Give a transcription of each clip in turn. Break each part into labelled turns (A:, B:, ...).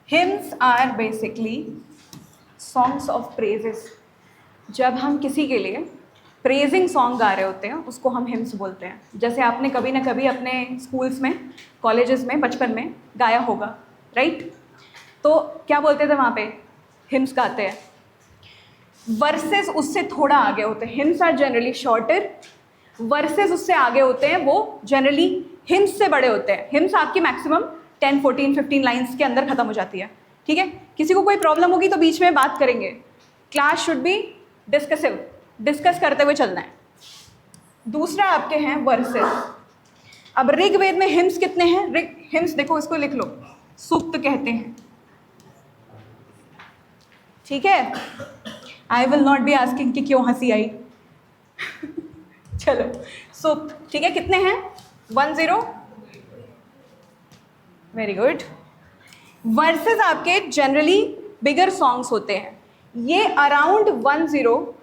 A: Hymns are basically songs of praises. जब हम किसी के लिए प्रेजिंग सॉन्ग गा रहे होते हैं उसको हम हिम्स बोलते हैं। जैसे आपने कभी ना कभी अपने स्कूल्स में, कॉलेजेस में, बचपन में गाया होगा, राइट? तो क्या बोलते थे वहाँ पे? हिम्स गाते हैं। वर्सेस उससे थोड़ा आगे होते हैं। Hymns are generally shorter, verses उससे आगे होते हैं, वो जनरली हिम्स से बड़े होते हैं। हिम्स आपकी मैक्सिमम 10, 14, 15 लाइन्स के अंदर खत्म हो जाती है, ठीक है? किसी को कोई प्रॉब्लम होगी तो बीच में बात करेंगे। क्लास शुड बी डिस्कसिव, डिस्कस करते हुए चलना है। दूसरा आपके हैं वर्सेस। अब ऋग्वेद में हिम्स कितने हैं? हिम्स देखो, इसको लिख लो, सूक्त कहते हैं, ठीक है? I will not be asking कि क्यों हंसी आई। चलो, सूक्त, ठीक है? कितने हैं? 10। Very good. वर्सेस आपके जनरली बिगर सॉन्ग्स होते हैं। ये अराउंड 10।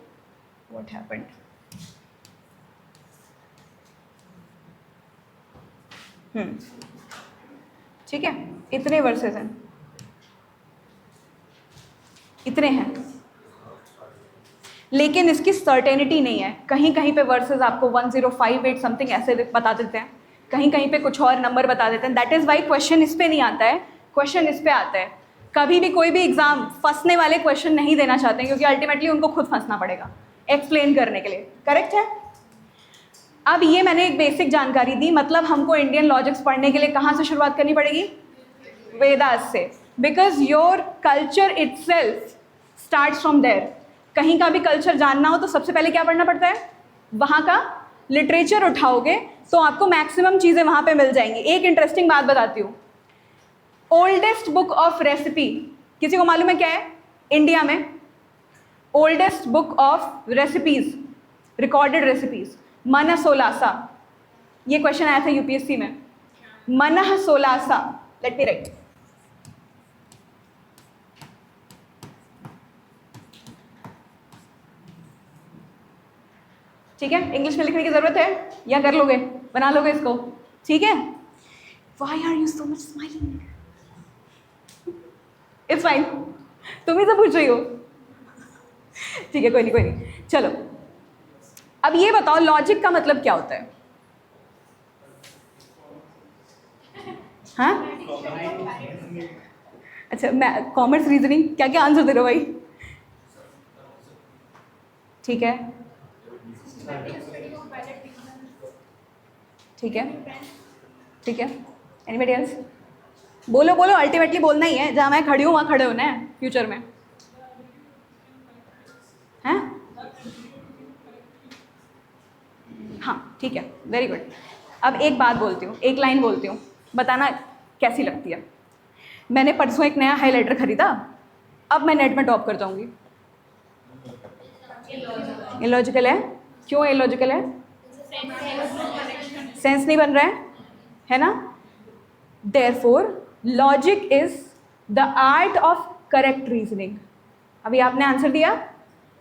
A: What happened? ठीक है, इतने वर्सेस हैं, इतने हैं, लेकिन इसकी सर्टेनिटी नहीं है। कहीं कहीं पे वर्सेस आपको 1058 समथिंग ऐसे बता देते हैं, कहीं कहीं पे कुछ और नंबर बता देते हैं। दैट इज़ वाई क्वेश्चन इस पे नहीं आता है, क्वेश्चन इस पे आता है। कभी भी कोई भी एग्जाम फंसने वाले क्वेश्चन नहीं देना चाहते हैं, क्योंकि अल्टीमेटली उनको खुद फंसना पड़ेगा एक्सप्लेन करने के लिए। करेक्ट है? अब ये मैंने एक बेसिक जानकारी दी, मतलब हमको इंडियन लॉजिक्स पढ़ने के लिए कहाँ से शुरुआत करनी पड़ेगी? वेदास से, because your culture itself starts from there. कहीं का भी कल्चर जानना हो तो सबसे पहले क्या पढ़ना पड़ता है? वहाँ का लिटरेचर उठाओगे तो आपको मैक्सिमम चीज़ें वहाँ पे मिल जाएंगी। एक इंटरेस्टिंग बात बताती हूँ, ओल्डेस्ट बुक ऑफ रेसिपी किसी को मालूम है क्या है इंडिया में? Oldest book of recipes, recorded recipes, मनः सोलासा। ये क्वेश्चन आया था यूपीएससी में, मनः सोलासा। Let me right. ठीक है, इंग्लिश में लिखने की जरूरत है या कर लोगे, बना लोगे इसको? ठीक है। Why are you so much smiling? It's fine, तुम ही से पूछ रही हो। ठीक है, कोई नहीं कोई नहीं। चलो, अब ये बताओ लॉजिक का मतलब क्या होता है? हाँ, अच्छा, मैं कॉमर्स रीजनिंग क्या क्या आंसर दे रहे हो भाई? ठीक है, ठीक है, ठीक है। Anybody else? बोलो बोलो, अल्टीमेटली बोलना ही है। जहाँ मैं खड़ी हूँ वहाँ खड़े होना है फ्यूचर में, हैं? हाँ, ठीक है, वेरी गुड। अब एक बात बोलती हूँ, एक लाइन बोलती हूँ, बताना कैसी लगती है। मैंने परसों एक नया हाईलाइटर खरीदा, अब मैं नेट में टॉप कर जाऊंगी। इलॉजिकल है? क्यों इलॉजिकल है? सेंस नहीं बन रहा है ना? Therefore logic is the art of correct reasoning. अभी आपने आंसर दिया,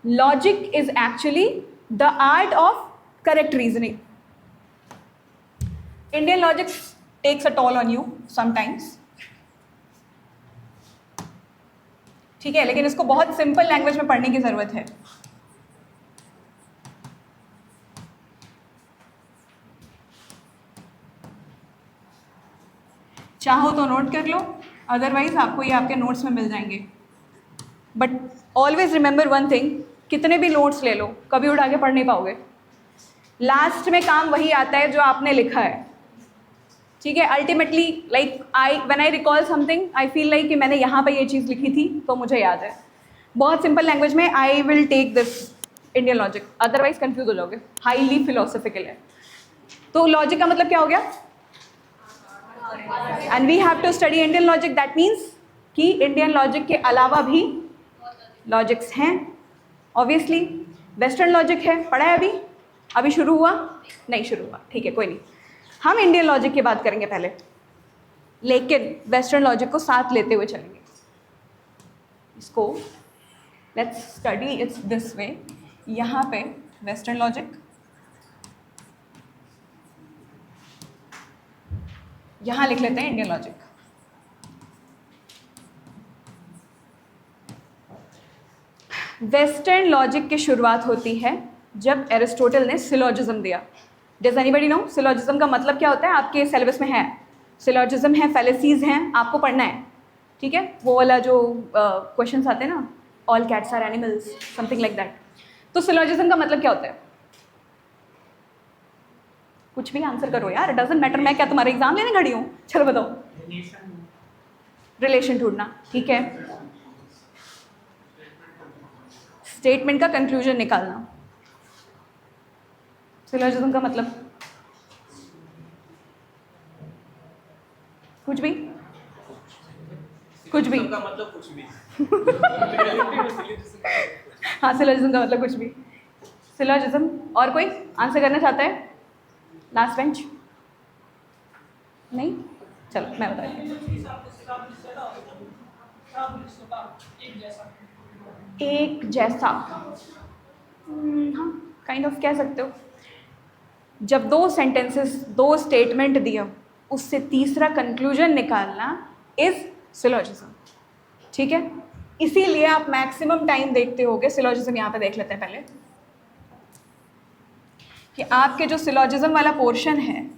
A: logic is actually the art of correct reasoning. Indian logic takes a toll on you sometimes, ठीक है, लेकिन इसको बहुत सिंपल लैंग्वेज में पढ़ने की जरूरत है। चाहो तो नोट कर लो, अदरवाइज आपको ये आपके नोट्स में मिल जाएंगे। But always remember one thing, कितने भी नोट्स ले लो कभी उठा के पढ़ नहीं पाओगे। लास्ट में काम वही आता है जो आपने लिखा है, ठीक है? Ultimately like when I recall something I feel like कि मैंने यहाँ पे ये चीज़ लिखी थी तो मुझे याद है। बहुत सिंपल लैंग्वेज में I will take this Indian logic, otherwise confuse हो जाओगे। हाईली फिलोसफिकल है। तो लॉजिक का मतलब क्या हो गया? And we have to study Indian logic. That means कि इंडियन लॉजिक के अलावा भी लॉजिक्स हैं। ऑब्वियसली वेस्टर्न लॉजिक है, पढ़ा है? अभी शुरू हुआ? नहीं शुरू हुआ, ठीक है, कोई नहीं। हम इंडियन लॉजिक की बात करेंगे पहले, लेकिन वेस्टर्न लॉजिक को साथ लेते हुए चलेंगे। इसको let's study it's this way. यहाँ पे वेस्टर्न लॉजिक, यहाँ लिख लेते हैं इंडियन लॉजिक। वेस्टर्न लॉजिक की शुरुआत होती है जब एरिस्टोटल ने सिलोजिज्म दिया। डज एनीबडी नो सिलोजिज्म का मतलब क्या होता है? आपके सिलेबस में है, सिलोजिज्म है, फैलेसीज हैं, आपको पढ़ना है, ठीक है? वो वाला जो क्वेश्चंस आते हैं ना, all cats are animals, something like that. तो सिलोजिज्म का मतलब क्या होता है? कुछ भी आंसर करो यार, डजेंट मैटर, मैं क्या तुम्हारा एग्जाम लेने खड़ी हूँ? चलो बताओ। रिलेशन ढूंढना, ठीक है। स्टेटमेंट का कंक्लूजन निकालना। सिलोजिज्म का मतलब कुछ भी, कुछ भी
B: का मतलब कुछ भी।
A: हाँ, सिलोजिज्म का मतलब कुछ भी, सिलोजिज्म। और कोई आंसर करना चाहता है? Last bench? नहीं, चलो मैं बताती हूँ। एक जैसा, हाँ काइंड ऑफ कह सकते हो। जब दो सेंटेंसेस, दो स्टेटमेंट दिए, उससे तीसरा कंक्लूजन निकालना इज सिलोजिज्म, ठीक है? इसीलिए आप मैक्सिमम टाइम देखते होगे, सिलोजिज्म यहाँ पे देख लेते हैं पहले, कि आपके जो सिलोजिज्म वाला पोर्शन है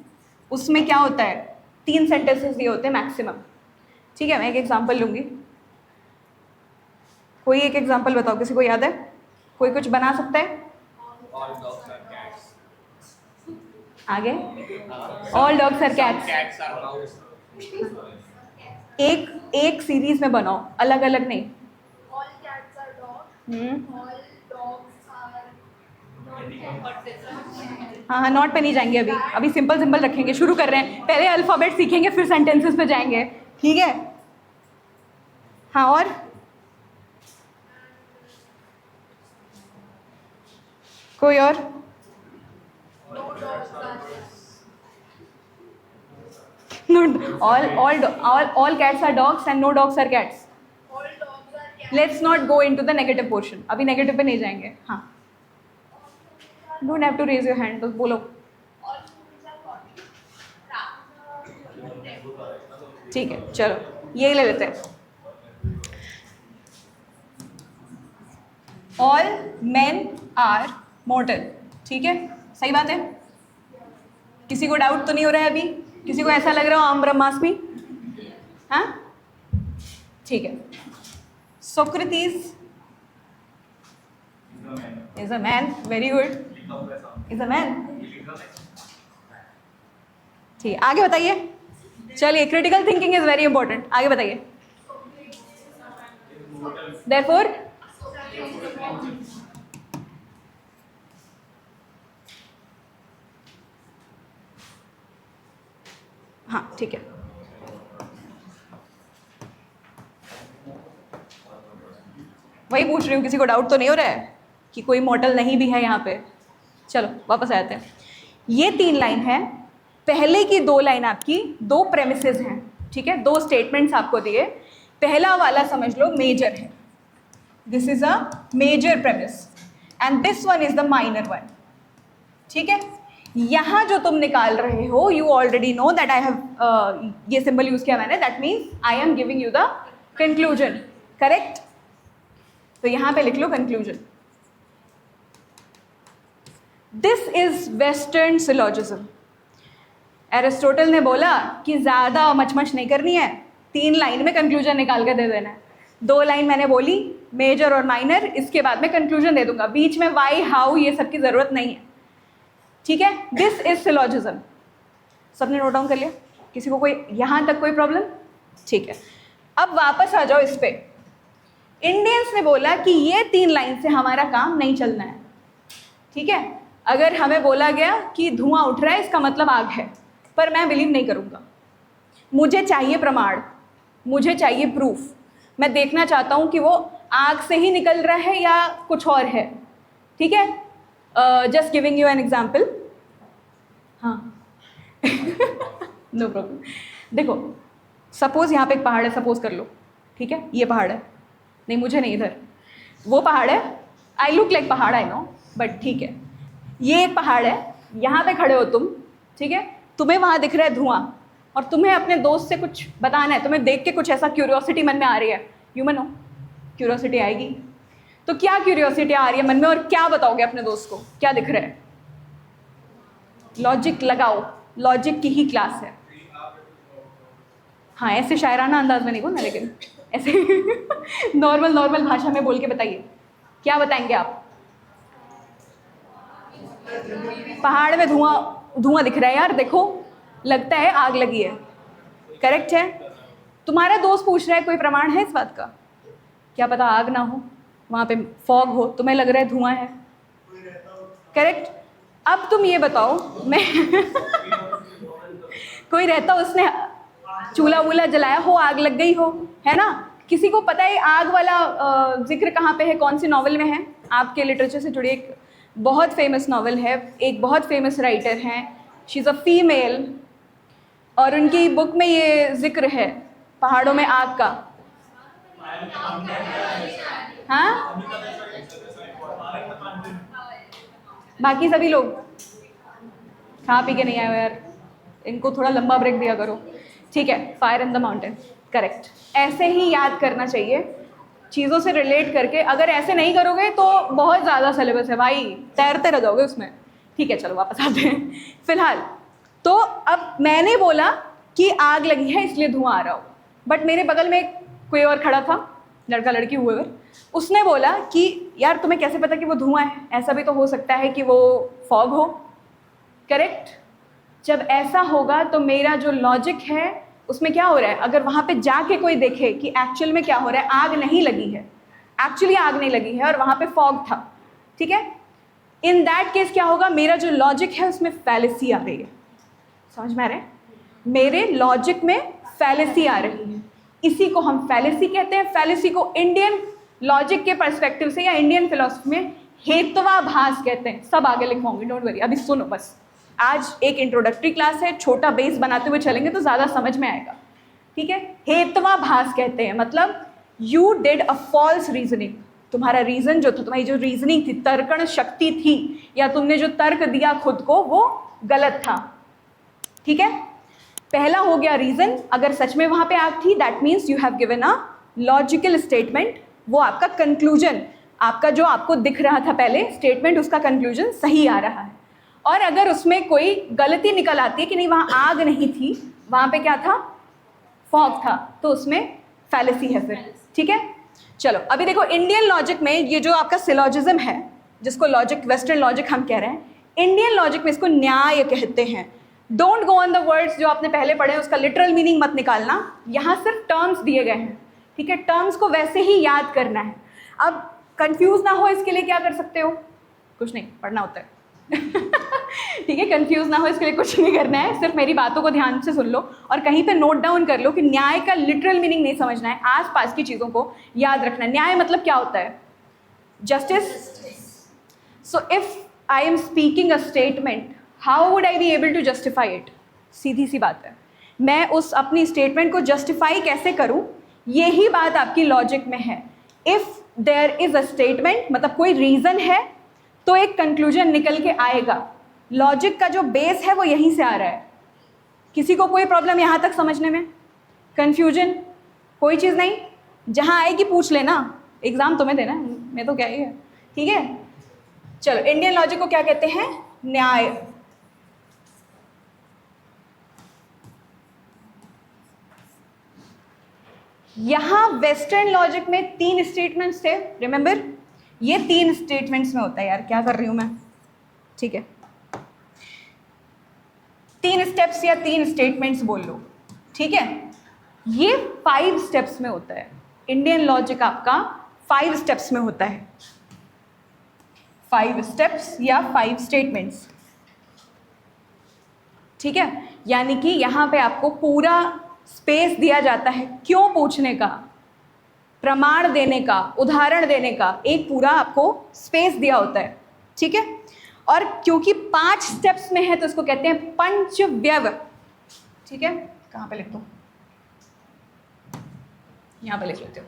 A: उसमें क्या होता है, 3 सेंटेंसेस दिए होते हैं मैक्सिमम, ठीक है? मैं एक एग्जांपल लूँगी, कोई एक एग्जांपल बताओ, किसी को याद है? कोई कुछ बना सकता है?
B: All dogs are cats.
A: आगे? All dogs are cats.
B: Cats are mouse.
A: एक सीरीज में बनाओ, अलग अलग नहीं।
C: All cats are dogs. All dogs are.
A: हाँ, नोट पे नहीं जाएंगे अभी, अभी सिंपल सिंपल रखेंगे, शुरू कर रहे हैं, पहले अल्फ़ाबेट सीखेंगे फिर सेंटेंसेस पे जाएंगे, ठीक है? हाँ, और कोई और?
C: No dogs are.
A: all cats are dogs and no dogs are cats.
C: All dogs are cats.
A: Let's not go into the negative portion, अभी नेगेटिव पे नहीं जाएंगे। हाँ, don't have to raise your hand, तो बोलो।
C: All humans are caught.
A: ठीक है, चलो ये ले लेते हैं। ऑल मेन आर मॉर्टल, ठीक है? सही बात है? किसी को डाउट तो नहीं हो रहा है अभी? किसी को ऐसा लग रहा हो आम ब्रह्मास्मि? हाँ, ठीक है। Socrates is a man, very good, is a man, ठीक है। आगे बताइए, चलिए, critical thinking is very important, आगे बताइए। देयरफॉर हाँ, ठीक है। वही पूछ रही हूँ, किसी को डाउट तो नहीं हो रहा है कि कोई मॉडल नहीं भी है यहाँ पे? चलो वापस आते हैं। ये 3 लाइन है, पहले की 2 लाइन आपकी 2 प्रेमिसेस हैं, ठीक है? 2 स्टेटमेंट्स आपको दिए, पहला वाला समझ लो मेजर है, this is a major premise and this one is the minor one, ठीक है? यहाँ जो तुम निकाल रहे हो, you already know that I have, ये सिंबल यूज किया मैंने, that means I am giving you the conclusion, correct? तो यहाँ पे लिख लो conclusion. This is western syllogism. Aristotle ने बोला कि ज़्यादा मचमच नहीं करनी है, 3 लाइन में कंक्लूजन निकाल के दे देना है। 2 लाइन मैंने बोली, मेजर और माइनर, इसके बाद में कंक्लूजन दे दूंगा, बीच में वाई हाउ ये सब की ज़रूरत नहीं है, ठीक है? This is syllogism. सबने नोट डाउन कर लिया? किसी को कोई यहाँ तक कोई प्रॉब्लम? ठीक है। अब वापस आ जाओ इस पे। इंडियंस ने बोला कि ये 3 लाइन से हमारा काम नहीं चलना है, ठीक है? अगर हमें बोला गया कि धुआं उठ रहा है, इसका मतलब आग है, पर मैं बिलीव नहीं करूँगा, मुझे चाहिए प्रमाण, मुझे चाहिए प्रूफ, मैं देखना चाहता हूँ कि वो आग से ही निकल रहा है या कुछ और है, ठीक है? Just giving you an example. हाँ नो प्रॉब्लम। देखो, सपोज यहाँ पे एक पहाड़ है, सपोज कर लो, ठीक है? ये पहाड़ है, नहीं मुझे नहीं, इधर वो पहाड़ है, आई लुक लाइक पहाड़, आई नो, बट ठीक है, ये एक पहाड़ है, यहाँ पे खड़े हो तुम, ठीक है? तुम्हें वहाँ दिख रहा है धुआं, और तुम्हें अपने दोस्त से कुछ बताना है, तुम्हें देख के कुछ ऐसा क्यूरियोसिटी मन में आ रही है, ह्यूमन हो, क्यूरियोसिटी आएगी। तो क्या क्यूरियोसिटी आ रही है मन में और क्या बताओगे अपने दोस्त को, क्या दिख रहा है? लॉजिक लगाओ, लॉजिक की ही क्लास है। हाँ, ऐसे शायराना अंदाज में नहीं बोलना, लेकिन ऐसे नॉर्मल भाषा में बोल के बताइए, क्या बताएंगे आप? पहाड़ में धुआं दिख रहा है यार, देखो लगता है आग लगी है। करेक्ट है। तुम्हारा दोस्त पूछ रहा है कोई प्रमाण है इस बात का? क्या पता आग ना हो, वहाँ पे फॉग हो, तुम्हें लग रहा है धुआं है। करेक्ट। अब तुम ये बताओ, मैं कोई रहता उसने चूल्हा वूल्हा जलाया हो, आग लग गई हो, है ना? किसी को पता है आग वाला जिक्र कहाँ पे है, कौन सी नॉवेल में है? आपके लिटरेचर से जुड़ी एक बहुत फेमस नॉवेल है, एक बहुत फेमस राइटर हैं, शी इज़ अ फीमेल, और उनकी बुक में ये जिक्र है पहाड़ों में आग का। हाँ, बाकी सभी लोग खा पी के नहीं आए हो यार, इनको थोड़ा लंबा ब्रेक दिया करो। ठीक है, fire in the mountain, correct. ऐसे ही याद करना चाहिए, चीज़ों से रिलेट करके। अगर ऐसे नहीं करोगे तो बहुत ज़्यादा सिलेबस है भाई, तैरते रह जाओगे उसमें। ठीक है, चलो वापस आते हैं। फिलहाल तो अब मैंने बोला कि आग लगी है इसलिए धुआं आ रहा हो, बट मेरे बगल में कोई और खड़ा था, लड़का लड़की हुए, उसने बोला कि यार तुम्हें कैसे पता कि वो धुआं है? ऐसा भी तो हो सकता है कि वो फॉग हो। करेक्ट। जब ऐसा होगा तो मेरा जो लॉजिक है उसमें क्या हो रहा है, अगर वहाँ पे जाके कोई देखे कि एक्चुअल में क्या हो रहा है, आग नहीं लगी है, एक्चुअली आग नहीं लगी है और वहाँ पे फॉग था, ठीक है, इन दैट केस क्या होगा, मेरा जो लॉजिक है उसमें फैलेसी आ रही है। समझ में आ रहा है? मेरे लॉजिक में फैलेसी आ रही है, इसी को हम फैलेसी कहते हैं। फैलेसी को इंडियन लॉजिक के पर्सपेक्टिव से या इंडियन फिलॉसफी में हेत्वाभास कहते हैं। सब आगे लिखवाऊंगी, डोंट वरी, अभी सुनो बस। आज एक इंट्रोडक्टरी क्लास है, छोटा बेस बनाते हुए चलेंगे तो ज़्यादा समझ में आएगा, ठीक है? हेत्वाभास कहते हैं, मतलब you did a false reasoning. तुम्हारा रीजन जो था, तुम्हारी जो रीजनिंग थी, तर्कण शक्ति थी, या तुमने जो तर्क दिया खुद को, वो गलत था। ठीक है, पहला हो गया रीजन। अगर सच में वहां पे आग थी, that means you have given a logical statement. वो आपका कंक्लूजन, आपका जो आपको दिख रहा था पहले स्टेटमेंट, उसका कंक्लूजन सही आ रहा है। और अगर उसमें कोई गलती निकल आती है कि नहीं वहाँ आग नहीं थी, वहाँ पे क्या था, फॉग था, तो उसमें फैलेसी है फिर। ठीक है, चलो अभी देखो इंडियन लॉजिक में ये जो आपका सिलॉजिज्म है, जिसको लॉजिक, वेस्टर्न लॉजिक हम कह रहे हैं, इंडियन लॉजिक में इसको न्याय कहते हैं। Don't go on the words जो आपने पहले पढ़े, उसका लिटरल मीनिंग मत निकालना, यहाँ सिर्फ टर्म्स दिए गए हैं, ठीक है? टर्म्स को वैसे ही याद करना है। अब कंफ्यूज ना हो इसके लिए क्या कर सकते हो, कुछ नहीं, पढ़ना होता है ठीक है, कंफ्यूज ना हो इसके लिए कुछ नहीं करना है, सिर्फ मेरी बातों को ध्यान से सुन लो और कहीं पे नोट डाउन कर लो कि न्याय का लिटरल मीनिंग नहीं समझना है, आसपास की चीज़ों को याद रखना है। न्याय मतलब क्या होता है? Justice. So if I am speaking a statement, how would I be able to justify it? सीधी सी बात है, मैं उस अपनी स्टेटमेंट को जस्टिफाई कैसे करूं, यही बात आपकी लॉजिक में है। If there is a statement, मतलब कोई रीजन है, तो एक कंक्लूजन निकल के आएगा। लॉजिक का जो बेस है वो यहीं से आ रहा है। किसी को कोई प्रॉब्लम यहाँ तक समझने में, कंफ्यूजन, कोई चीज़ नहीं? जहाँ आएगी पूछ लेना, एग्जाम तुम्हें देना है, मैं तो क्या ही है। ठीक है, चलो इंडियन लॉजिक को क्या कहते हैं? न्याय। यहाँ वेस्टर्न लॉजिक में 3 स्टेटमेंट्स थे, रिमेंबर? ये 3 स्टेटमेंट्स में होता है यार, क्या कर रही हूँ मैं? ठीक है, 3 स्टेप्स या 3 स्टेटमेंट्स बोल लो, ठीक है? ये 5 स्टेप्स में होता है। इंडियन लॉजिक आपका 5 स्टेप्स में होता है, 5 स्टेप्स या 5 स्टेटमेंट्स, ठीक है? यानी कि यहाँ पे आपको पूरा स्पेस दिया जाता है क्यों पूछने का, प्रमाण देने का, उदाहरण देने का, एक पूरा आपको स्पेस दिया होता है, ठीक है? और क्योंकि 5 स्टेप्स में है तो इसको कहते हैं पंचव्यव, ठीक है? कहाँ पे लिख दूँ? यहाँ पे लिख लेते हो।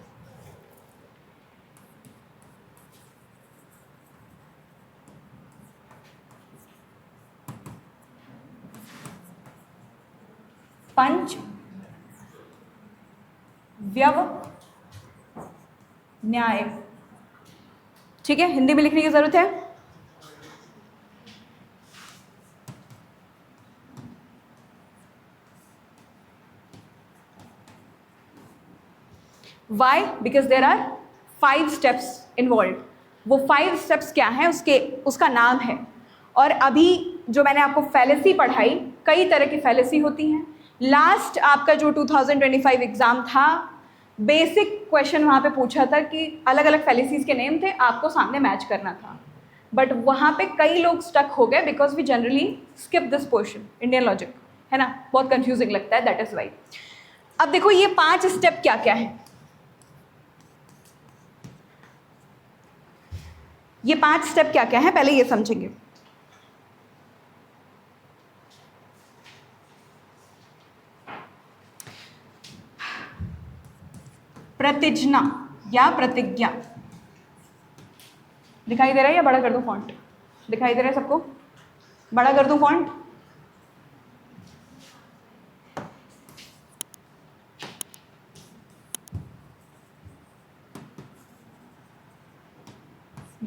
A: पंच व्यव न्याय। ठीक है, हिंदी में लिखने की ज़रूरत है। Why? Because there are 5 steps involve. वो 5 स्टेप्स क्या हैं उसका नाम है। और अभी जो मैंने आपको फैलेसी पढ़ाई, कई तरह की फैलेसी होती हैं। लास्ट आपका जो 2025 एग्ज़ाम था, बेसिक क्वेश्चन वहाँ पे पूछा था कि अलग अलग फैलेसीज़ के नेम थे, आपको सामने मैच करना था। बट वहाँ पे कई लोग स्टक हो गए because we generally skip this portion, Indian logic, है ना, बहुत कंफ्यूजिंग लगता है, दैट इज़ वाई। अब देखो ये 5 स्टेप क्या क्या है। ये 5 स्टेप क्या क्या है, पहले ये समझेंगे। प्रतिज्ञा या प्रतिज्ञा, दिखाई दे रहा है या बड़ा कर दूं फॉन्ट? दिखाई दे रहा है सबको? बड़ा कर दूं फॉन्ट?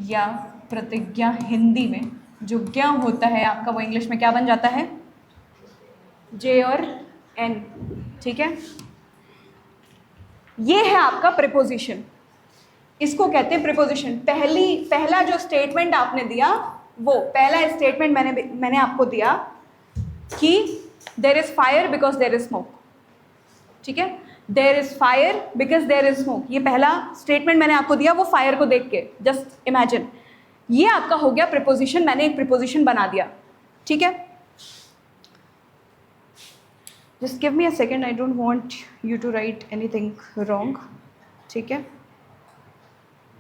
A: या प्रतिज्ञा हिंदी में जो ज्ञ होता है आपका, वो इंग्लिश में क्या बन जाता है? जे और एन। ठीक है, ये है आपका प्रिपोजिशन, इसको कहते हैं प्रिपोजिशन। पहला जो स्टेटमेंट आपने दिया, वो पहला स्टेटमेंट मैंने आपको दिया कि there is fire because there is smoke. ठीक है, there is fire because there is smoke, ये पहला स्टेटमेंट मैंने आपको दिया, वो फायर को देख के, जस्ट इमेजिन। ये आपका हो गया प्रिपोजिशन, मैंने एक प्रिपोजिशन बना दिया। ठीक है, just give me a second, I don't want you to write anything wrong. ठीक है,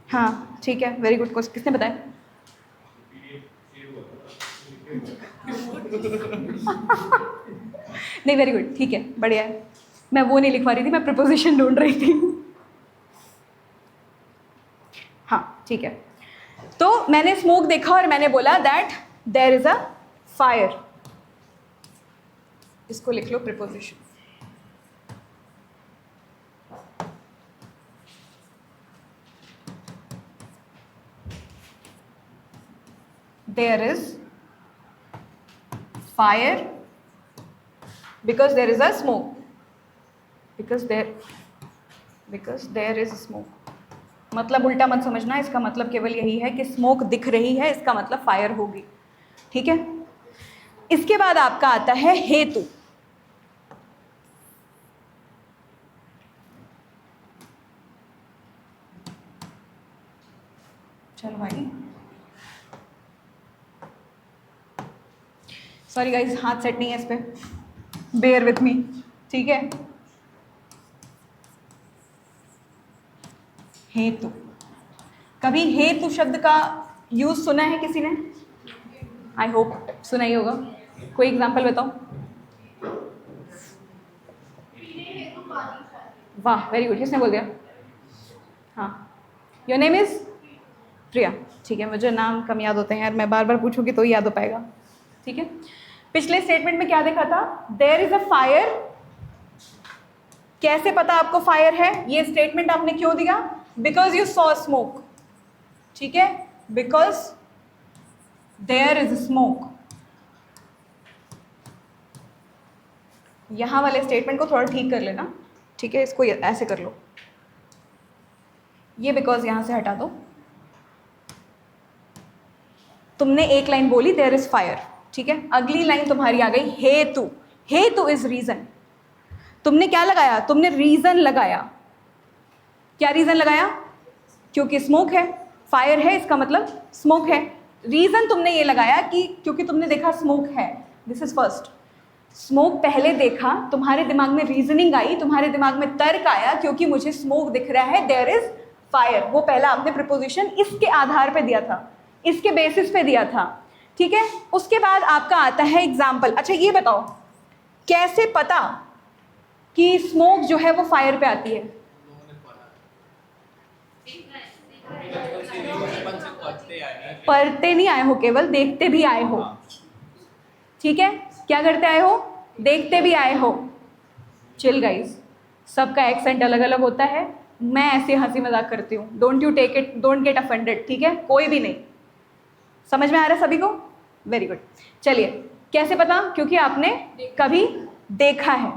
A: हाँ ठीक है, वेरी गुड। किसने बताया? नहीं, वेरी गुड, ठीक है, बढ़िया है। मैं वो नहीं लिखवा रही थी, मैं प्रिपोजिशन ढूंढ रही थी। हाँ ठीक है, तो मैंने स्मोक देखा और मैंने बोला that there is a fire. इसको लिख लो proposition. there is fire because there is a smoke, because there is smoke। मतलब उल्टा मत समझना, इसका मतलब केवल यही है कि स्मोक दिख रही है, इसका मतलब फायर होगी। ठीक है, इसके बाद आपका आता है हेतु। चलो भाई, सॉरी गाइज, हाथ सेट नहीं है इस पे, बेयर विथ मी। ठीक है, हेतु। कभी हेतु शब्द का यूज सुना है किसी ने? आई होप सुना ही होगा। कोई एग्जाम्पल बताओ। वाह, वेरी गुड, किसने बोल दिया? हाँ, योर नेम इज प्रिया। ठीक है, मुझे नाम कम याद होते हैं यार, मैं बार बार पूछूंगी तो ही याद हो पाएगा। ठीक है, पिछले स्टेटमेंट में क्या देखा था? There is a fire. कैसे पता आपको फायर है? ये स्टेटमेंट आपने क्यों दिया? Because you saw smoke. ठीक है, बिकॉज देयर इज स्मोक। यहां वाले स्टेटमेंट को थोड़ा ठीक कर लेना। ठीक है, इसको ऐसे कर लो, ये बिकॉज यहां से हटा दो। तुमने एक लाइन बोली देयर इज फायर, ठीक है, अगली लाइन तुम्हारी आ गई हेतु। हेतु इज रीजन। तुमने क्या लगाया? तुमने रीजन लगाया। क्या रीजन लगाया? क्योंकि स्मोक है, फायर है, इसका मतलब स्मोक है। रीजन तुमने ये लगाया कि क्योंकि तुमने देखा स्मोक है, दिस इज फर्स्ट। स्मोक पहले देखा, तुम्हारे दिमाग में रीजनिंग आई, तुम्हारे दिमाग में तर्क आया, क्योंकि मुझे स्मोक दिख रहा है, देयर इज फायर। वो पहला आपने प्रिपोजिशन इसके आधार पे दिया था, इसके बेसिस पे दिया था। ठीक है, उसके बाद आपका आता है एग्जाम्पल। अच्छा ये बताओ, कैसे पता कि स्मोक जो है वो फायर पे आती है? पढ़ते नहीं आए हो, केवल देखते भी आए हो। ठीक है, क्या करते आए हो? देखते भी आए हो। चिल गाइस, सबका एक्सेंट अलग अलग होता है, मैं ऐसे हंसी मजाक करती हूँ, don't you take it, don't get offended, ठीक है? कोई भी नहीं। समझ में आ रहा है सभी को? Very good. चलिए, कैसे पता? क्योंकि आपने कभी देखा है।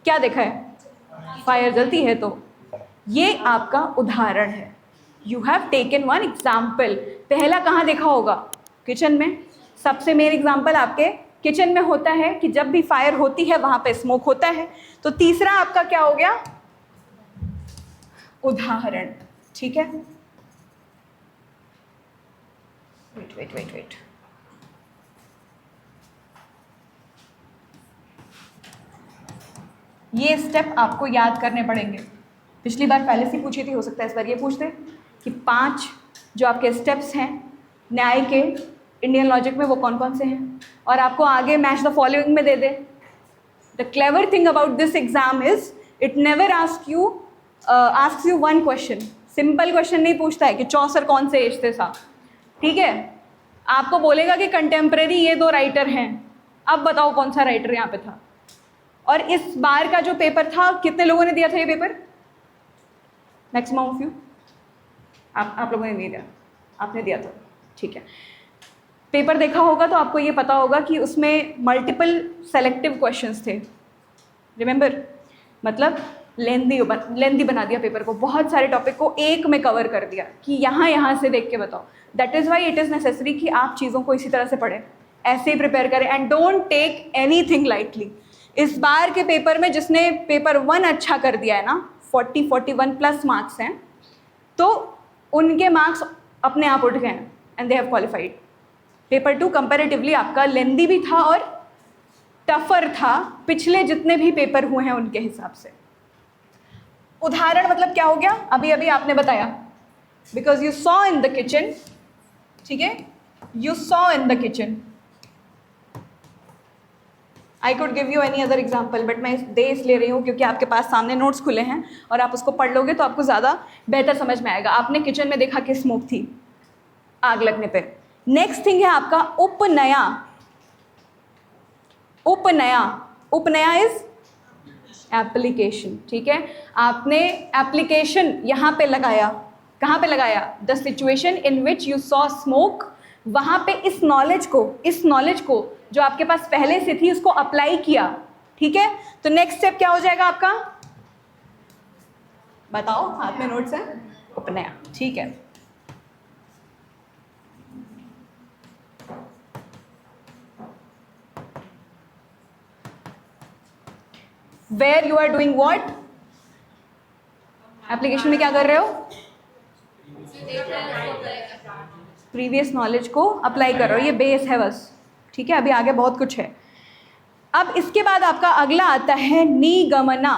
A: क्या देखा है? फायर जलती है। तो ये आपका उदाहरण है। You have taken one example. पहला कहाँ देखा होगा? किचन में। सबसे मेन एग्जाम्पल आपके किचन में होता है कि जब भी फायर होती है वहाँ पे स्मोक होता है। तो तीसरा आपका क्या हो गया? उदाहरण। ठीक है, वेट वेट वेट वेट, ये स्टेप आपको याद करने पड़ेंगे। पिछली बार पहले से पूछी थी, हो सकता है इस बार ये पूछ दे कि 5 जो आपके स्टेप्स हैं न्याय के इंडियन लॉजिक में वो कौन कौन से हैं, और आपको आगे मैच द फॉलोइंग में दे दे। The clever thing about this exam is it never asks you one question. Simple question नहीं पूछता है कि चौसर कौन से एज थे साहब, ठीक है? आपको बोलेगा कि कंटेम्प्रेरी ये 2 राइटर हैं, अब बताओ कौन सा राइटर यहाँ पे था। और इस बार का जो पेपर था, कितने लोगों ने दिया था ये पेपर? Maximum of you. आप लोगों ने नहीं दिया, आपने दिया था, ठीक है। पेपर देखा होगा तो आपको ये पता होगा कि उसमें मल्टीपल सेलेक्टिव क्वेश्चंस थे। रिमेंबर, मतलब लेंदी बना दिया पेपर को, बहुत सारे टॉपिक को एक में कवर कर दिया कि यहाँ से देख के बताओ। That is why it is necessary कि आप चीज़ों को इसी तरह से पढ़ें, ऐसे ही प्रिपेयर करें, and don't take anything lightly. इस बार के पेपर में जिसने पेपर 1 अच्छा कर दिया है ना, 41 प्लस मार्क्स हैं, तो उनके मार्क्स अपने आप उठ गए हैं and they have qualified. Paper 2 comparatively आपका लेंदी भी था और टफर था पिछले जितने भी पेपर हुए हैं उनके हिसाब से। उदाहरण मतलब क्या हो गया? अभी अभी आपने बताया, because you saw in the kitchen, ठीक है? You saw in the kitchen. I could give you any other example, but मैं दे इसलिए रही हूँ क्योंकि आपके पास सामने नोट्स खुले हैं और आप उसको पढ़ लोगे तो आपको ज़्यादा बेहतर समझ में आएगा। आपने किचन में देखा कि स्मोक थी आग लगने पे। नेक्स्ट थिंग है आपका उपनया। उपनया, उपनया इज एप्लीकेशन, ठीक है? आपने एप्लीकेशन यहाँ पे लगाया। कहाँ पे लगाया? The situation in which you saw smoke, वहाँ पे इस नॉलेज को जो आपके पास पहले से थी उसको अप्लाई किया, ठीक है? तो नेक्स्ट स्टेप क्या हो जाएगा आपका? बताओ, हाथ में नोट्स है। उपनया, ठीक है। Where you are doing what? Application में क्या कर रहे हो? प्रीवियस नॉलेज को अप्लाई कर रहे हो, ये बेस है बस, ठीक है? अभी आगे बहुत कुछ है। अब इसके बाद आपका अगला आता है निगमना,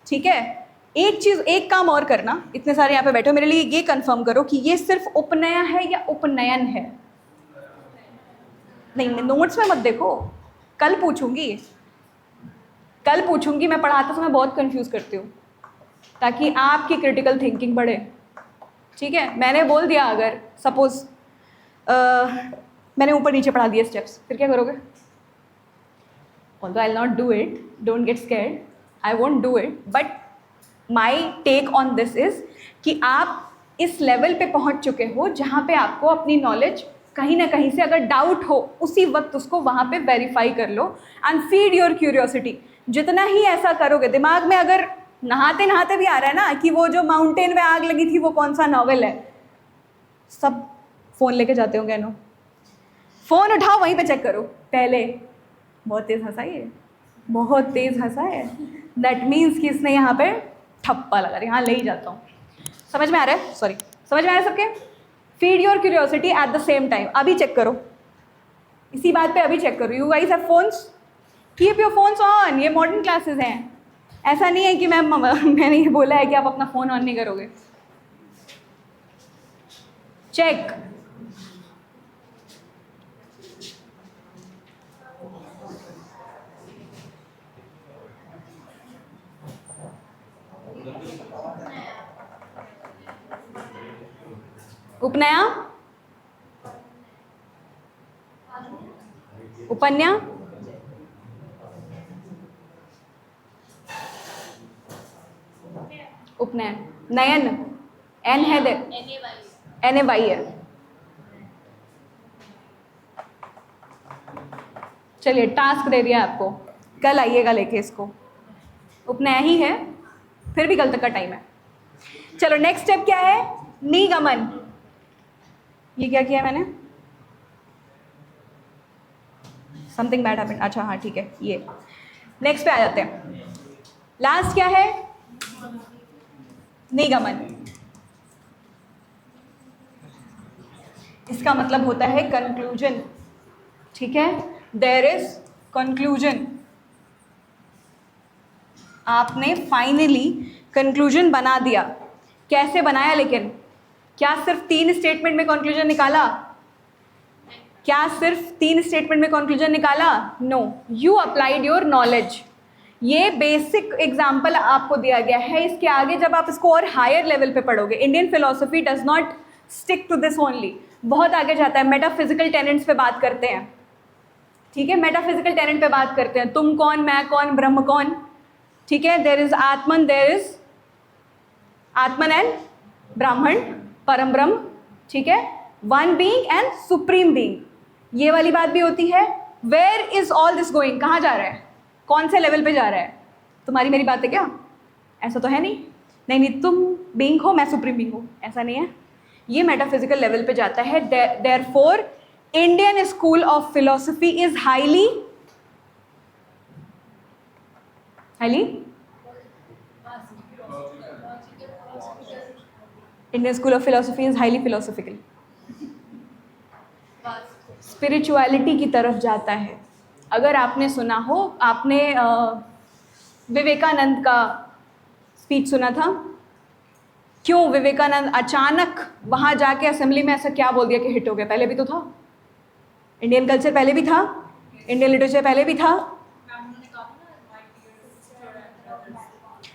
A: ठीक है? एक चीज, एक काम और करना, इतने सारे यहाँ पे बैठे हो, मेरे लिए ये कंफर्म करो कि ये सिर्फ उपनया है या उपनयन है? नहीं, नोट्स में मत देखो, कल पूछूंगी। मैं पढ़ाते समय बहुत कंफ्यूज करती हूँ ताकि आपकी क्रिटिकल थिंकिंग बढ़े, ठीक है? मैंने बोल दिया, अगर सपोज मैंने ऊपर नीचे पढ़ा दिए स्टेप्स, फिर क्या करोगे? although I'll not do it, don't get scared, I won't do it, but my take on this is कि आप इस लेवल पे पहुंच चुके हो जहाँ पे आपको अपनी नॉलेज कहीं ना कहीं से अगर डाउट हो उसी वक्त उसको वहाँ पे वेरीफाई कर लो एंड फीड योर क्यूरियोसिटी। जितना ही ऐसा करोगे, दिमाग में अगर नहाते नहाते भी आ रहा है ना कि वो जो माउंटेन में आग लगी थी वो कौन सा नॉवेल है, सब फ़ोन लेके जाते होंगे नो, फ़ोन उठाओ वहीं पे चेक करो पहले। बहुत तेज़ हंसा है, बहुत तेज़ हंसा है, दैट मीन्स कि इसने यहाँ पे ठप्पा लगा दिया। हाँ, ले ही जाता हूँ। समझ में आ रहा है? सॉरी, समझ में आ रहा है सबके? Feed your curiosity at the same time. अभी चेक करो, इसी बात पे अभी चेक करो। You guys have phones, keep your phones on. ये मॉडर्न क्लासेस हैं, ऐसा नहीं है कि मैंने ये बोला है कि आप अपना फ़ोन ऑन नहीं करोगे। चेक। उपनया, उपन्या, उपनयन, नयन, एन है, एन ए वाई है। चलिए टास्क दे दिया आपको, कल आइएगा लेके इसको, उपनयन ही है, फिर भी कल तक का टाइम है। चलो नेक्स्ट स्टेप क्या है, निगमन। ये क्या किया मैंने, समथिंग बैड हैपेंड, अच्छा हाँ ठीक है, ये नेक्स्ट पे आ जाते हैं। लास्ट क्या है, निगमन। इसका मतलब होता है कंक्लूजन, ठीक है, देयर इज कंक्लूजन। आपने फाइनली कंक्लूजन बना दिया। कैसे बनाया लेकिन, क्या सिर्फ 3 स्टेटमेंट में कंक्लूजन निकाला? क्या सिर्फ 3 स्टेटमेंट में कंक्लूजन निकाला? No, you applied your knowledge. ये बेसिक एग्जाम्पल आपको दिया गया है, इसके आगे जब आप इसको और हायर लेवल पे पढ़ोगे, Indian philosophy does not stick to this only, बहुत आगे जाता है। मेटाफिजिकल टेनेंट्स पे बात करते हैं, ठीक है, मेटाफिजिकल टेनेंट पे बात करते हैं, तुम कौन, मैं कौन, ब्रह्म कौन, ठीक है, there is Atman, there is Atman and Brahman, परम ब्रह्म, ठीक है, one being and supreme being. ये वाली बात भी होती है। Where is all this going, कहाँ जा रहा है, कौन से लेवल पे जा रहा है? तुम्हारी मेरी बात है क्या? ऐसा तो है नहीं, नहीं नहीं, तुम बीइंग हो, मैं सुप्रीम बीइंग हूँ, ऐसा नहीं है। ये मेटाफिजिकल लेवल पे जाता है। Therefore Indian school of philosophy is highly Indian school of philosophy is highly philosophical, spirituality की तरफ जाता है। अगर आपने सुना हो, आपने विवेकानंद का स्पीच सुना था, क्यों विवेकानंद अचानक वहाँ जाके असेंबली में ऐसा क्या बोल दिया कि हिट हो गया? पहले भी तो था, इंडियन कल्चर पहले भी था, इंडियन लिटरेचर पहले भी था।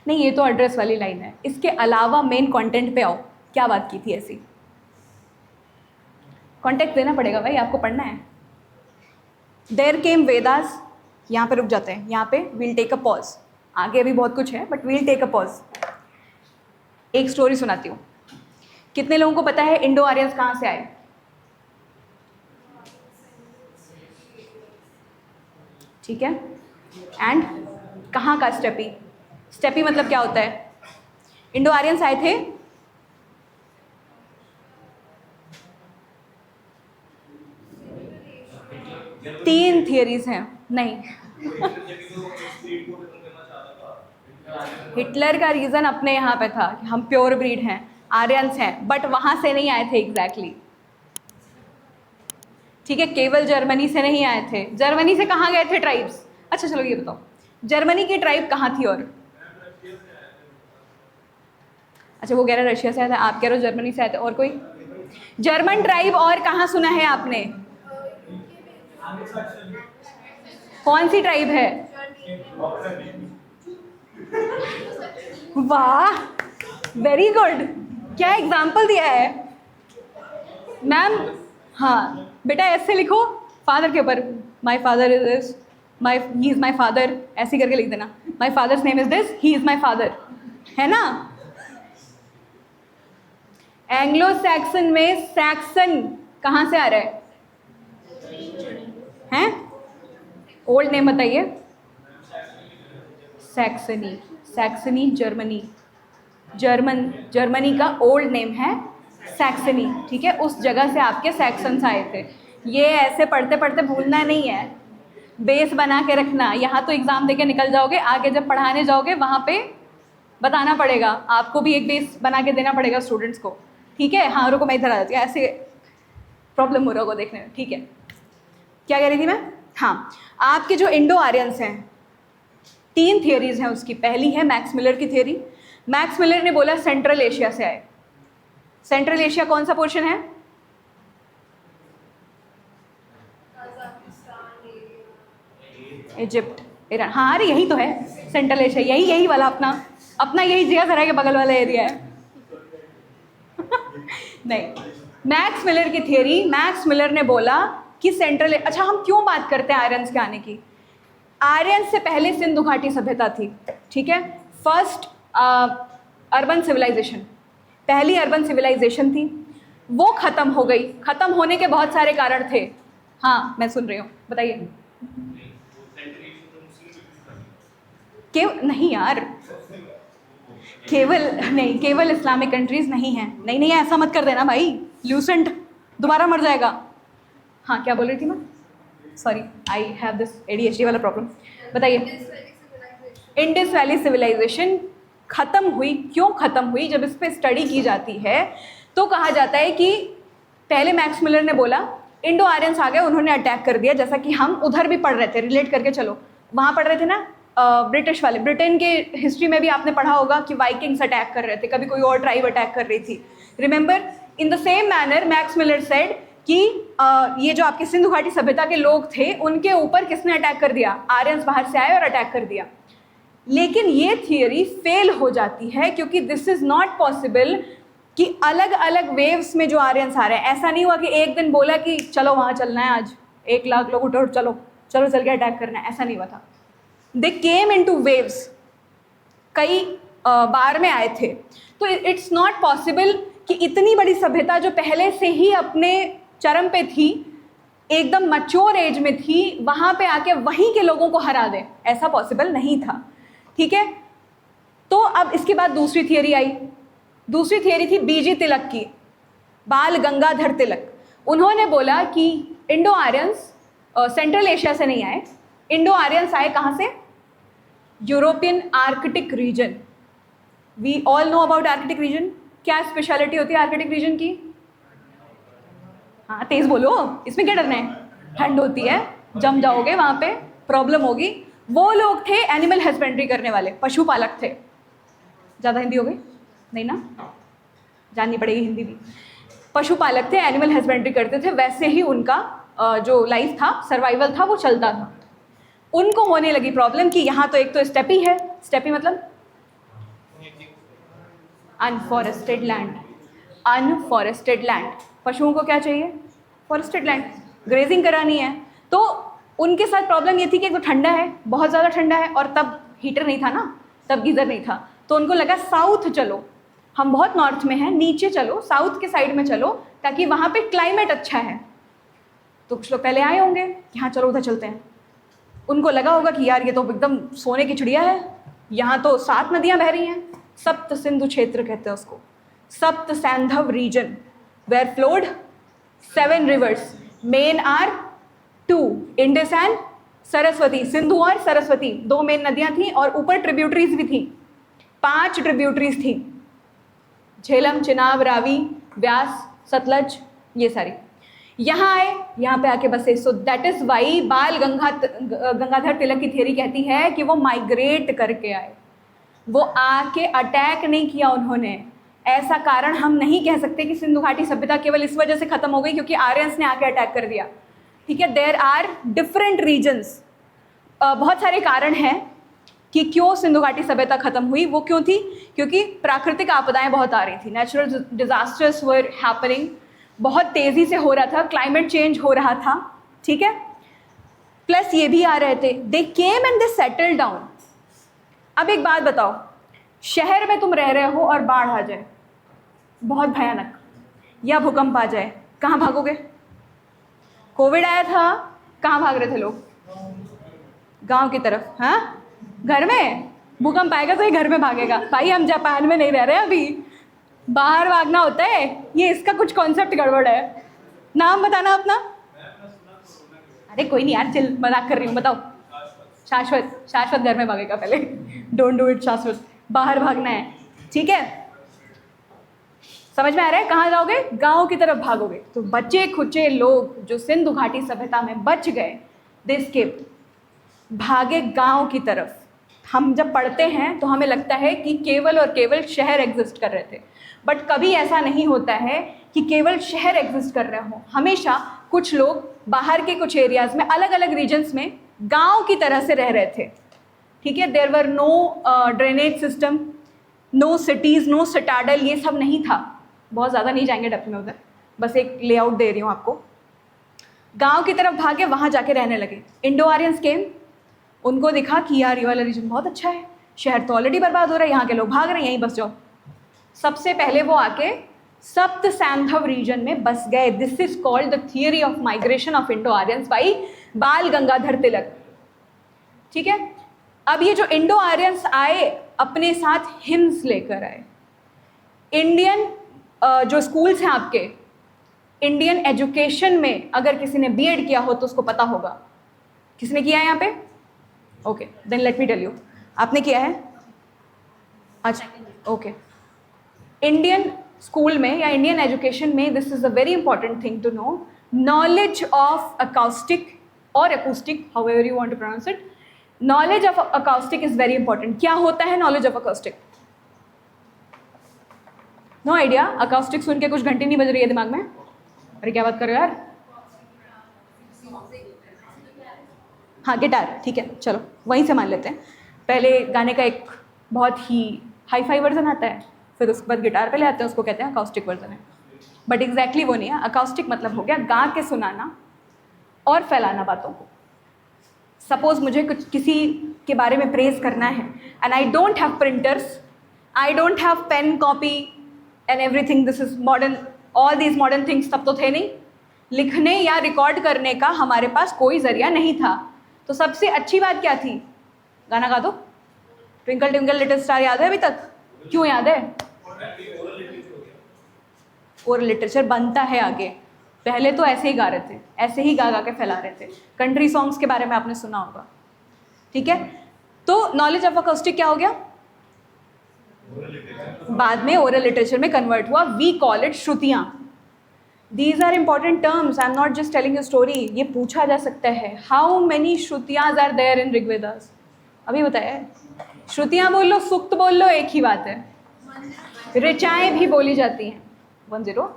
A: नहीं, ये तो एड्रेस वाली लाइन है, इसके अलावा मेन कंटेंट पे आओ, क्या बात की थी ऐसी? कॉन्टेक्ट देना पड़ेगा भाई, आपको पढ़ना है। देयर केम वेदास, यहाँ पे रुक जाते हैं, यहाँ पे वील टेक अ पॉज, आगे भी बहुत कुछ है but we'll take a pause. एक स्टोरी सुनाती हूँ। कितने लोगों को पता है इंडो आर्यंस कहाँ से आए? ठीक है, एंड कहाँ का स्टेपी? स्टेपी मतलब क्या होता है? इंडो आर्यंस आए थे तीन थियरीज हैं, नहीं हिटलर का रीज़न अपने यहाँ पे था कि हम प्योर ब्रीड हैं, आर्यंस हैं, बट वहाँ से नहीं आए थे एग्जैक्टली, ठीक है, केवल जर्मनी से नहीं आए थे। जर्मनी से कहाँ गए थे ट्राइब्स? अच्छा चलो ये बताओ, जर्मनी की ट्राइब कहाँ थी? और अच्छा वो कह रहे रशिया से आया था, आप कह रहे हो जर्मनी से आए थे, और कोई जर्मन ट्राइब और कहाँ सुना है आपने? कौन सी ट्राइब है? वाह, वेरी गुड, क्या एग्जाम्पल दिया है मैम। हाँ बेटा ऐसे लिखो, फादर के ऊपर, my father is this, he is my father, ऐसे करके लिख देना, my father's name is this, he is my father, है ना। एंग्लो सैक्सन में सैक्सन कहाँ से आ रहा है? हैं? ओल्ड नेम बताइए। सैक्सनी, सैक्सनी जर्मनी, जर्मनी का ओल्ड नेम है सैक्सनी, ठीक है, उस जगह से आपके सैक्सन्स आए थे। ये ऐसे पढ़ते पढ़ते भूलना नहीं है, बेस बना के रखना। यहाँ तो एग्ज़ाम देके निकल जाओगे, आगे जब पढ़ाने जाओगे वहाँ पे बताना पड़ेगा, आपको भी एक बेस बना के देना पड़ेगा स्टूडेंट्स को, ठीक है। हाँ रुको मैं इधर आ जाती हूँ, ऐसे प्रॉब्लम हो रहा होगा देखने में, ठीक है। क्या कह रही थी मैं? हाँ, आपके जो इंडो आर्यंस हैं, 3 थियरीज हैं उसकी। पहली है मैक्स मिलर की थियरी। मैक्स मिलर ने बोला सेंट्रल एशिया से आए। सेंट्रल एशिया कौन सा पोर्शन है? इजिप्ट, ईरान, हाँ अरे यही तो है सेंट्रल एशिया, यही वाला अपना यही जिया जरा के बगल वाला एरिया है। नहीं, मैक्स मिलर की थियरी, मैक्स मिलर ने बोला कि सेंट्रल, अच्छा हम क्यों बात करते हैं आर्यंस के आने की? आर्यंस से पहले सिंधु घाटी सभ्यता थी, ठीक है। फर्स्ट अर्बन सिविलाइजेशन, पहली अर्बन सिविलाइजेशन थी, वो ख़त्म हो गई। ख़त्म होने के बहुत सारे कारण थे। हाँ, मैं सुन रही हूँ, बताइए। नहीं यार, केवल इस्लामिक कंट्रीज़ नहीं हैं। नहीं ऐसा मत कर देना भाई, ल्यूसेंट दोबारा मर जाएगा। हाँ, क्या बोल रही थी मैं? Sorry, I have this ADHD वाला प्रॉब्लम। बताइए। इंडस वैली सिविलाइजेशन ख़त्म हुई, क्यों ख़त्म हुई? जब इस पर स्टडी की जाती है तो कहा जाता है कि पहले मैक्स मिलर ने बोला इंडो आर्यंस आ गए, उन्होंने अटैक कर दिया। जैसा कि हम उधर भी पढ़ रहे थे, रिलेट करके चलो, वहाँ पढ़ रहे थे ना, ब्रिटिश वाले, ब्रिटेन के हिस्ट्री में भी आपने पढ़ा होगा कि वाइकिंग्स अटैक कर रहे थे, कभी कोई और ट्राइब अटैक कर रही थी। Remember, in the same manner max Miller said कि ये जो आपके सिंधु घाटी सभ्यता के लोग थे, उनके ऊपर किसने अटैक कर दिया? आर्यंस बाहर से आए और अटैक कर दिया। लेकिन ये थियोरी फेल हो जाती है, क्योंकि दिस इज़ नॉट पॉसिबल कि अलग अलग वेव्स में जो आर्यंस आ रहे हैं। ऐसा नहीं हुआ कि एक दिन बोला कि चलो वहाँ चलना है, आज 1 लाख लोग उठो, चलो चल के अटैक करना है, ऐसा नहीं हुआ था। दे केम इन टू वेव्स, कई बार में आए थे। तो इट्स नॉट पॉसिबल कि इतनी बड़ी सभ्यता जो पहले से ही अपने चरम पे थी, एकदम मैच्योर एज में थी, वहाँ पे आके वहीं के लोगों को हरा दें, ऐसा पॉसिबल नहीं था। ठीक है, तो अब इसके बाद दूसरी थियरी आई। दूसरी थियरी थी BG तिलक की, बाल गंगाधर तिलक। उन्होंने बोला कि इंडो आर्यंस सेंट्रल एशिया से नहीं आए, इंडो आर्यंस आए कहाँ से? European Arctic region. We all know about Arctic region. क्या स्पेशलिटी होती है आर्कटिक रीजन की? हाँ, तेज बोलो, इसमें क्या डरना है? ठंड होती है, जम जाओगे, वहाँ पे प्रॉब्लम होगी। वो लोग थे एनिमल हस्बेंड्री करने वाले, पशुपालक थे। ज़्यादा हिंदी हो गई? नहीं ना, जाननी पड़ेगी हिंदी भी। पशुपालक थे, एनिमल हस्बेंड्री करते थे, वैसे ही उनका जो लाइफ था, सर्वाइवल था, वो चलता था। उनको होने लगी प्रॉब्लम कि यहाँ तो एक तो स्टेपी है, स्टेपी मतलब अनफॉरेस्टेड लैंड। अनफॉरेस्टेड लैंड, पशुओं को क्या चाहिए? फॉरेस्टेड लैंड, ग्रेजिंग करानी है। तो उनके साथ प्रॉब्लम ये थी कि एक तो ठंडा है, बहुत ज़्यादा ठंडा है, और तब हीटर नहीं था ना, तब गीज़र नहीं था। तो उनको लगा साउथ चलो, हम बहुत नॉर्थ में हैं, नीचे चलो, साउथ के साइड में चलो, ताकि वहाँ पे क्लाइमेट अच्छा है। तो कुछ लोग पहले आए होंगे कि हाँ चलो उधर चलते हैं। उनको लगा होगा कि यार ये तो एकदम सोने की चिड़िया है, यहाँ तो 7 नदियाँ बह रही हैं, सप्त सिंधु क्षेत्र कहते हैं उसको, Sapta Saindhava region, where flowed 7 rivers, main are 2, Indus and Saraswati. Sindhu और सरस्वती 2 मेन नदियाँ थीं, और ऊपर ट्रिब्यूटरीज भी थीं, 5 ट्रिब्यूटरीज थीं, झेलम, चिनाब, रावी, व्यास, सतलज, ये सारी। यहाँ आए, यहाँ पे आके बसे। सो दैट इज़ वाई बाल गंगाधर तिलक की थियरी कहती है कि वो माइग्रेट करके आए, वो आके अटैक नहीं किया उन्होंने। ऐसा कारण हम नहीं कह सकते कि सिंधु घाटी सभ्यता केवल इस वजह से ख़त्म हो गई क्योंकि आर्यंस ने आके अटैक कर दिया। ठीक है, देयर आर डिफरेंट रीजन्स, बहुत सारे कारण हैं कि क्यों सिंधु घाटी सभ्यता खत्म हुई। वो क्यों थी? क्योंकि प्राकृतिक आपदाएं बहुत आ रही थी, नेचुरल डिजास्टर्स वर हैपनिंग, बहुत तेज़ी से हो रहा था, क्लाइमेट चेंज हो रहा था। ठीक है, प्लस ये भी आ रहे थे, they came and they settle down. अब एक बात बताओ, शहर में तुम रह रहे हो और बाढ़ आ जाए, बहुत भयानक, या भूकंप आ जाए, कहाँ भागोगे? कोविड आया था, कहाँ भाग रहे थे लोग? गांव की तरफ। हाँ, घर में भूकंप आएगा तो ये घर में भागेगा। भाई हम जापान में नहीं रह रहे अभी, बाहर भागना होता है, ये इसका कुछ कॉन्सेप्ट गड़बड़ है। नाम बताना अपना। अरे कोई नहीं यार, चिल, मजाक कर रही हूँ, बताओ। शाश्वत, शाश्वत घर में भागेगा पहले, डोंट डू इट शाश्वत, बाहर भागना है। ठीक है, समझ में आ रहा है? कहाँ जाओगे? गांव की तरफ भागोगे। तो बचे खुचे लोग जो सिंधु घाटी सभ्यता में बच गए, दे एस्केप, भागे गांव की तरफ। हम जब पढ़ते हैं तो हमें लगता है कि केवल और केवल शहर एग्जिस्ट कर रहे थे, बट कभी ऐसा नहीं होता है कि केवल शहर एग्जिस्ट कर रहे हो। हमेशा कुछ लोग बाहर के कुछ एरियाज़ में, अलग अलग रीजन्स में गांव की तरह से रह रहे थे। ठीक है, there were no drainage system, no cities, no citadel, ये सब नहीं था। बहुत ज़्यादा नहीं जाएंगे डेप्थ में उधर, बस एक लेआउट दे रही हूँ आपको। गांव की तरफ भागे, वहाँ जाके रहने लगे। इंडो आर्यंस केम, उनको दिखा कि यार ये वाला रीजन बहुत अच्छा है, शहर तो ऑलरेडी बर्बाद हो रहा है, यहाँ के लोग भाग रहे हैं, यहीं बस जाओ। सबसे पहले वो आके सप्त सैंधव रीजन में बस गए. This is called the theory of migration of Indo Aryans by बाल गंगाधर तिलक. ठीक है. अब ये जो इंडो आर्यंस आए अपने साथ हिम्स लेकर आए. इंडियन जो स्कूल्स हैं आपके, इंडियन एजुकेशन में अगर किसी ने बीएड किया हो तो उसको पता होगा. किसने किया है यहाँ पे? Okay, then let me tell you. आपने किया है? अच्छा, ओके. इंडियन स्कूल में या इंडियन एजुकेशन में this is a very important thing to know. Knowledge of acoustic और acoustic, however you want to pronounce it. Knowledge of acoustic is very important. क्या होता है knowledge of acoustic? No idea. Acoustic सुन के कुछ घंटी नहीं बज रही है दिमाग में? अरे क्या बात कर रहे हो यार. हाँ, गिटार. ठीक है, चलो वहीं से मान लेते हैं. पहले गाने का एक बहुत ही हाई फाई वर्जन आता है, फिर उसके बाद गिटार पे ले आते हैं, उसको कहते हैं अकाउस्टिक वर्जन है. बट एग्जैक्टली वो नहीं है. अकाउस्टिक मतलब हो गया गा के सुनाना और फैलाना बातों को. सपोज मुझे कुछ किसी के बारे में प्रेज करना है and I don't have printers, I don't have pen, copy and everything. This is modern, all these modern things तब तो थे नहीं. लिखने या रिकॉर्ड करने का हमारे पास कोई जरिया नहीं था. तो सबसे अच्छी बात क्या थी? गाना गा दो. ट्विंकल ट्विंकल लिटिल स्टार याद है अभी तक? क्यों याद है? ओरल लिटरेचर बनता है आगे. पहले तो ऐसे ही गा रहे थे, ऐसे ही गा गा के फैला रहे थे. कंट्री सॉन्ग्स के बारे में आपने सुना होगा. ठीक है. तो नॉलेज ऑफ अकाउस्टिक क्या हो गया? बाद में ओरल लिटरेचर में कन्वर्ट हुआ. वी कॉल इट श्रुतियाँ. These are important terms. I am not just telling you story. ये पूछा जा सकता है, हाउ मेनी श्रुतियाँ आर देयर इन ऋग्वेदास? अभी बताया. श्रुतियाँ बोल लो, सुक्त बोल लो, एक ही बात है. ऋचाएँ भी बोली जाती हैं. 10.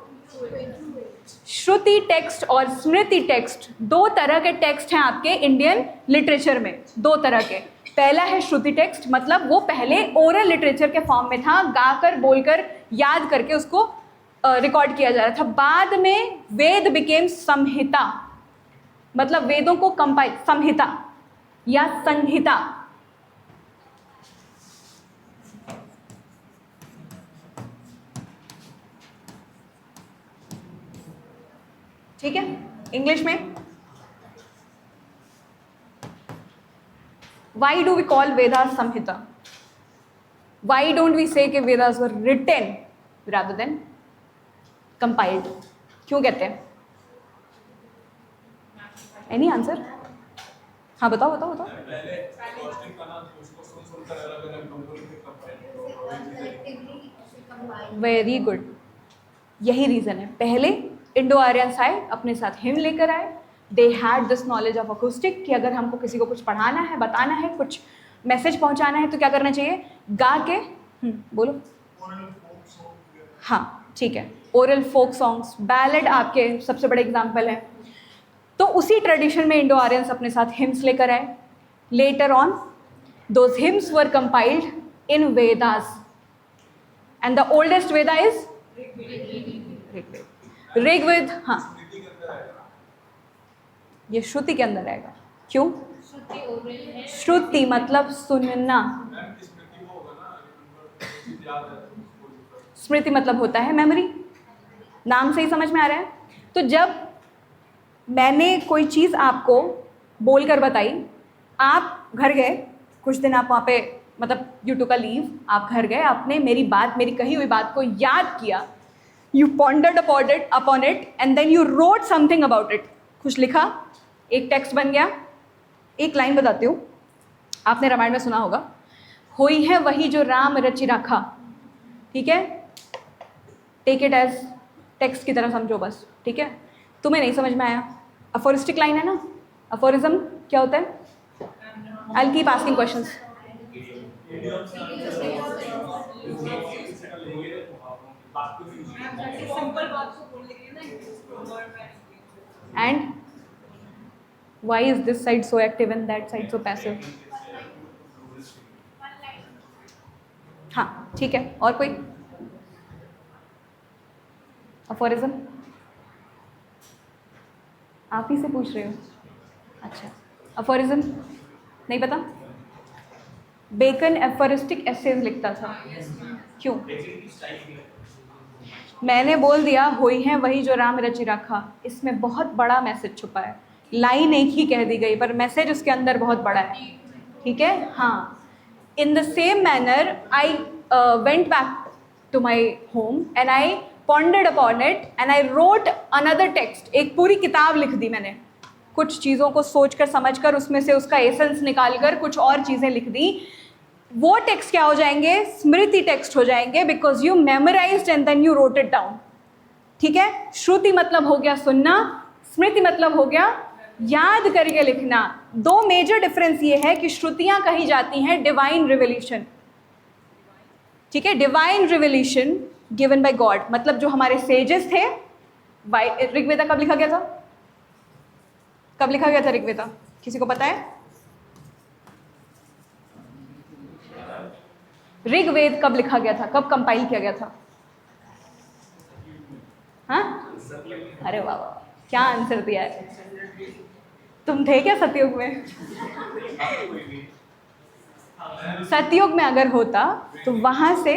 A: श्रुति टेक्स्ट और स्मृति टेक्स्ट, दो तरह के टेक्स्ट हैं आपके इंडियन लिटरेचर में. दो तरह के. पहला है श्रुति टेक्स्ट, मतलब वो पहले ओरल लिटरेचर के फॉर्म में था, गाकर बोलकर याद करके उसको रिकॉर्ड किया जा रहा था. बाद में वेद बिकेम संहिता, मतलब वेदों को कंपाइल, संहिता या संहिता. ठीक है. इंग्लिश में why do we call Vedas Samhita? Why don't we say कि Vedas were written rather than compiled? क्यों कहते हैं? Any answer? हाँ बताओ बताओ बताओ. Very good. यही रीज़न है. पहले इंडो आर्यंस आए, अपने साथ हिम लेकर आए. They had this knowledge of acoustic कि अगर हमको किसी को कुछ पढ़ाना है, बताना है, कुछ मैसेज पहुंचाना है तो क्या करना चाहिए? गा के. बोलो. हाँ ठीक है. ओरल फोक सॉन्ग्स, बैलेड आपके सबसे बड़े एग्जाम्पल हैं. तो उसी ट्रेडिशन में इंडो आर्यंस अपने साथ हिम्स लेकर आए. Later on those hymns were compiled in Vedas and the oldest Veda is Rigveda. हाँ, ये श्रुति के अंदर आएगा. क्यों? श्रुति मतलब सुनना. स्मृति मतलब होता है मेमोरी. नाम से ही समझ में आ रहा है. तो जब मैंने कोई चीज़ आपको बोलकर बताई, आप घर गए, कुछ दिन आप वहाँ पे, मतलब यू टुक अ लीव, आप घर गए, आपने मेरी बात, मेरी कही हुई बात को याद किया. You pondered upon it and then you wrote something about it. कुछ लिखा, एक टेक्स्ट बन गया. एक लाइन बताती हूँ, आपने रामायण में सुना होगा, होई है वही जो राम रचि राखा. ठीक है. टेक इट एज टेक्स्ट की तरह समझो बस. ठीक है. तुम्हें नहीं समझ में आया, अफोरिस्टिक लाइन है ना. अफोरिज्म क्या होता है? I will keep asking questions. And why is this side so active and that side so passive? हाँ ठीक है. और कोई अफोरिज्म? आप ही से पूछ रहे हो. अच्छा, अफोरिज्म नहीं पता? बेकन एफोरिस्टिक एसेज लिखता था, क्यों? मैंने बोल दिया होई है वही जो राम रचि रखा, इसमें बहुत बड़ा मैसेज छुपा है। लाइन एक ही कह दी गई पर मैसेज उसके अंदर बहुत बड़ा है, ठीक है? हाँ, in the same manner I went back to my home and I pondered upon it and I wrote another text. एक पूरी किताब लिख दी मैंने, कुछ चीज़ों को सोचकर समझकर उसमें से उसका एसेंस निकालकर कुछ और चीज़ें लिख दी। वो टेक्स्ट क्या हो जाएंगे? स्मृति टेक्स्ट हो जाएंगे, because you memorised and then you wrote it down, ठीक है? श्रुति मतलब हो गया सुनना, स्मृति मतलब हो गया याद करके लिखना। दो मेजर डिफरेंस ये है कि श्रुतियां कही जाती हैं डिवाइन रिवलेशन, ठीक है? Divine revelation given by God, मतलब जो हमारे सेजेस थे। ऋग्वेदा कब लिखा गया था? कब लिखा गया था ऋग्वेदा? किसी को पता है? ऋग्वेद कब लिखा गया था? कब कंपाइल किया गया था? हाँ, अरे वाह वाह, क्या आंसर दिया है। तुम थे क्या सतयुग में? सतयुग में अगर होता तो वहां से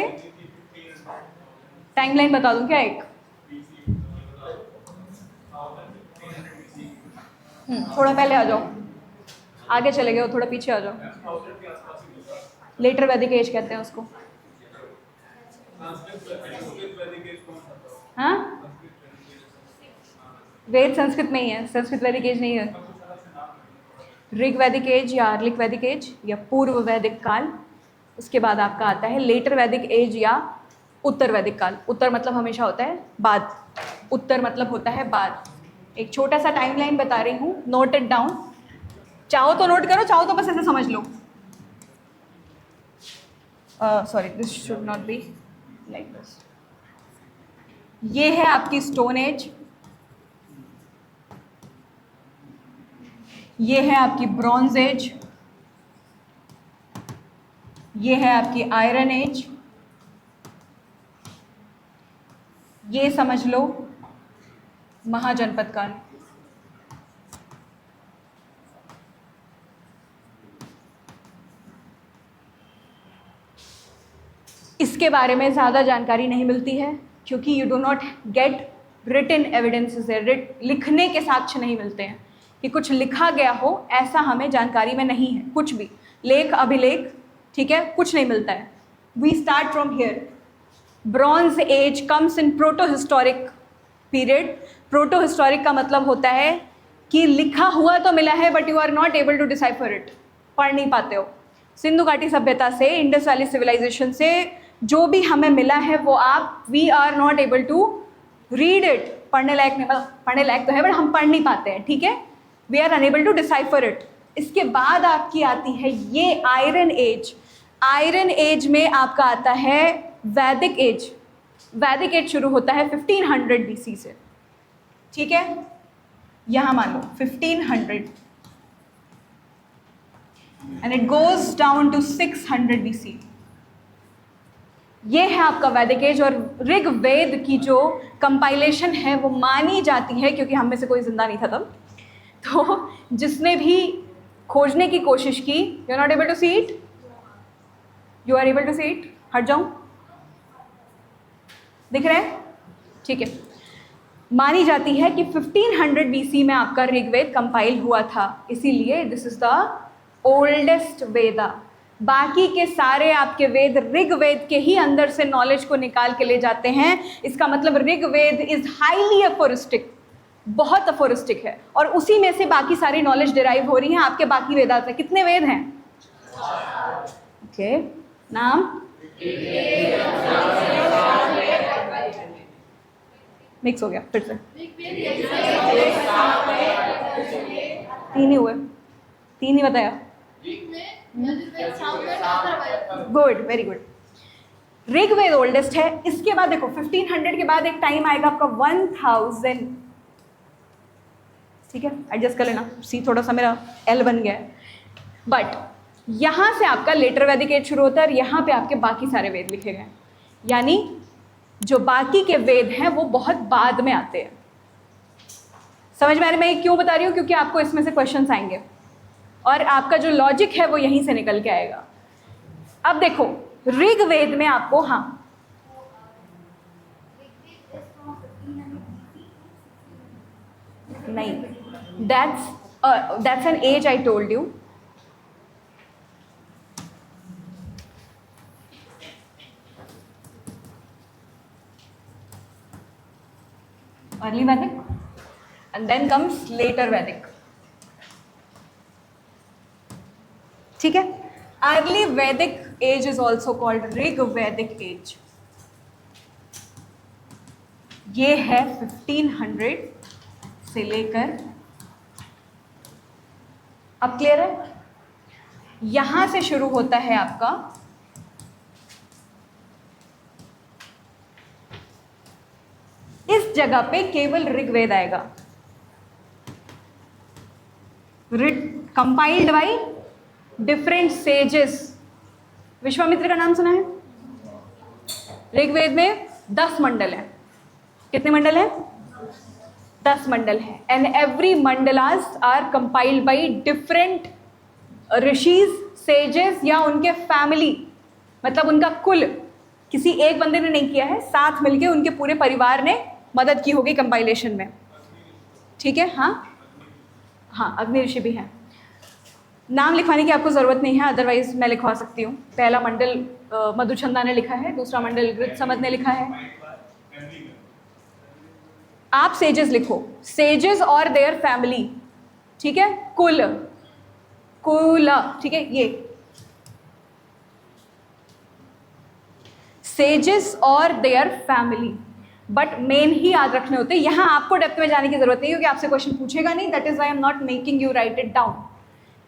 A: टाइमलाइन बता दूं क्या एक? थोड़ा पहले आ जाओ, आगे चले गए हो, थोड़ा पीछे आ जाओ। लेटर वैदिक एज कहते हैं उसको। हाँ, वेद संस्कृत में ही है, संस्कृत वैदिक एज नहीं है। ऋग वैदिक एज या अर्लिक वैदिक एज या पूर्व वैदिक काल, उसके बाद आपका आता है लेटर वैदिक एज या उत्तर वैदिक काल। उत्तर मतलब हमेशा होता है बाद, उत्तर मतलब होता है बाद। एक छोटा सा टाइमलाइन बता रही हूँ, नोट इट डाउन। चाहो तो नोट करो, चाहो तो बस ऐसे समझ लो। Sorry, this should not be like this. ये है आपकी स्टोन एज, ये है आपकी ब्रॉन्ज एज, ये है आपकी आयरन एज, ये समझ लो महाजनपद काल। इसके बारे में ज़्यादा जानकारी नहीं मिलती है क्योंकि you do not get written evidences है, लिखने के साक्ष्य नहीं मिलते हैं कि कुछ लिखा गया हो, ऐसा हमें जानकारी में नहीं है। कुछ भी लेख अभिलेख, ठीक है, कुछ नहीं मिलता है। We start from here. Bronze age comes in proto historic period. Proto historic का मतलब होता है कि लिखा हुआ तो मिला है but you are not able to decipher it, पढ़ नहीं पाते हो। सिंधु घाटी सभ्यता से, इंडस वैली सिविलाइजेशन से जो भी हमें मिला है वो आप, we are not able to read it. पढ़ने लायक नहीं, मतलब पढ़ने लायक तो है बट हम पढ़ नहीं पाते हैं, ठीक है? We are unable to decipher it. इसके बाद आपकी आती है ये आयरन एज। आयरन एज में आपका आता है वैदिक एज। वैदिक एज शुरू होता है 1500 BC से, ठीक है? यहाँ मान लो 1500 and it goes down to 600 BC। ये है आपका वैदिक एज। और ऋग्वेद की जो कंपाइलेशन है वो मानी जाती है, क्योंकि हम में से कोई जिंदा नहीं था तब, तो जिसने भी खोजने की कोशिश की, you are not able to see it, you are able to see it. हट जाऊं, दिख रहा है? ठीक है। मानी जाती है कि 1500 BC में आपका ऋग्वेद कंपाइल हुआ था, इसीलिए दिस इज द ओल्डेस्ट वेदा। बाकी के सारे आपके वेद ऋग्वेद के ही अंदर से नॉलेज को निकाल के ले जाते हैं। इसका मतलब ऋग्वेद इज हाईली अफोरिस्टिक, बहुत अफोरिस्टिक है, और उसी में से बाकी सारी नॉलेज डिराइव हो रही है आपके बाकी वेदांत में। कितने वेद हैं? ओके, नाम मिक्स हो गया फिर से, तीन ही हुए, तीन ही बताया। Good, very good. Rigveda oldest है। इसके बाद देखो 1500 के बाद एक टाइम आएगा आपका 1000, ठीक है? एडजस्ट कर लेना, सी थोड़ा सा मेरा एल बन गया है। बट यहाँ से आपका लेटर वैदिक एज शुरू होता है और यहाँ पे आपके बाकी सारे वेद लिखे गए, यानी जो बाकी के वेद हैं वो बहुत बाद में आते हैं। समझ में आ रही मैं क्यों बता रही हूँ? क्योंकि आपको इसमें से क्वेश्चंस आएंगे और आपका जो लॉजिक है वो यहीं से निकल के आएगा। अब देखो ऋग्वेद में आपको, हाँ
C: Rigved is from 1500 BC to 1600.
A: नहीं, that's an age I told you. Early Vedic and then comes later Vedic. ठीक है, early Vedic age is also called Rig Vedic age. ये है 1500 से लेकर, अब क्लियर है? यहां से शुरू होता है आपका इस जगह पे केवल ऋग्वेद आएगा, compiled by different sages. Vishwamitra का नाम सुना है? ऋग्वेद में 10 मंडल हैं। कितने मंडल हैं? 10 मंडल हैं। And every mandalas are compiled by different rishis, sages या उनके फैमिली, मतलब उनका कुल किसी एक बंदे ने नहीं किया है, साथ मिलके उनके पूरे परिवार ने मदद की होगी कंपाइलेशन में। ठीक है, हाँ अग्नि ऋषि भी हैं। नाम लिखवाने की आपको ज़रूरत नहीं है, अदरवाइज मैं लिखवा सकती हूँ। पहला मंडल मधुचंदा ने लिखा है, दूसरा मंडल गृत्समद ने लिखा है। आप सेजेस लिखो, सेजेस और देयर फैमिली, ठीक है, कुल, ठीक है, ये सेजेस और देयर फैमिली, बट मेन ही याद रखने होते हैं। यहाँ आपको डेप्थ में जाने की जरूरत नहीं, क्योंकि आपसे क्वेश्चन पूछेगा नहीं। That is why I am not making you write it down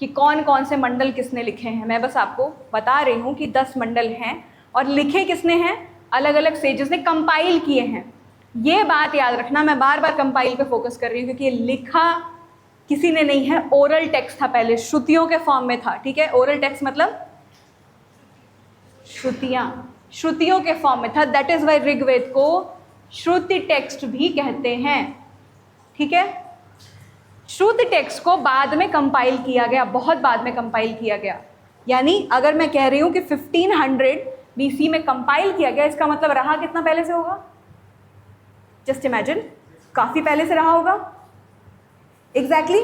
A: कि कौन कौन से मंडल किसने लिखे हैं। मैं बस आपको बता रही हूँ कि 10 मंडल हैं और लिखे किसने हैं, अलग अलग सेजेस ने कंपाइल किए हैं। ये बात याद रखना, मैं बार बार कंपाइल पे फोकस कर रही हूँ क्योंकि ये लिखा किसी ने नहीं है, ओरल टेक्स्ट था पहले, श्रुतियों के फॉर्म में था। ठीक है, ओरल टेक्स्ट मतलब श्रुतियों के फॉर्म में था। दैट इज वाई ऋग्वेद को श्रुति टेक्स्ट भी कहते हैं। ठीक है, श्रुति टेक्स्ट को बाद में कंपाइल किया गया, बहुत बाद में कंपाइल किया गया। यानी अगर मैं कह रही हूँ कि 1500 BC में कंपाइल किया गया, इसका मतलब रहा कितना पहले से होगा? जस्ट इमेजिन, काफ़ी पहले से रहा होगा। एग्जैक्टली।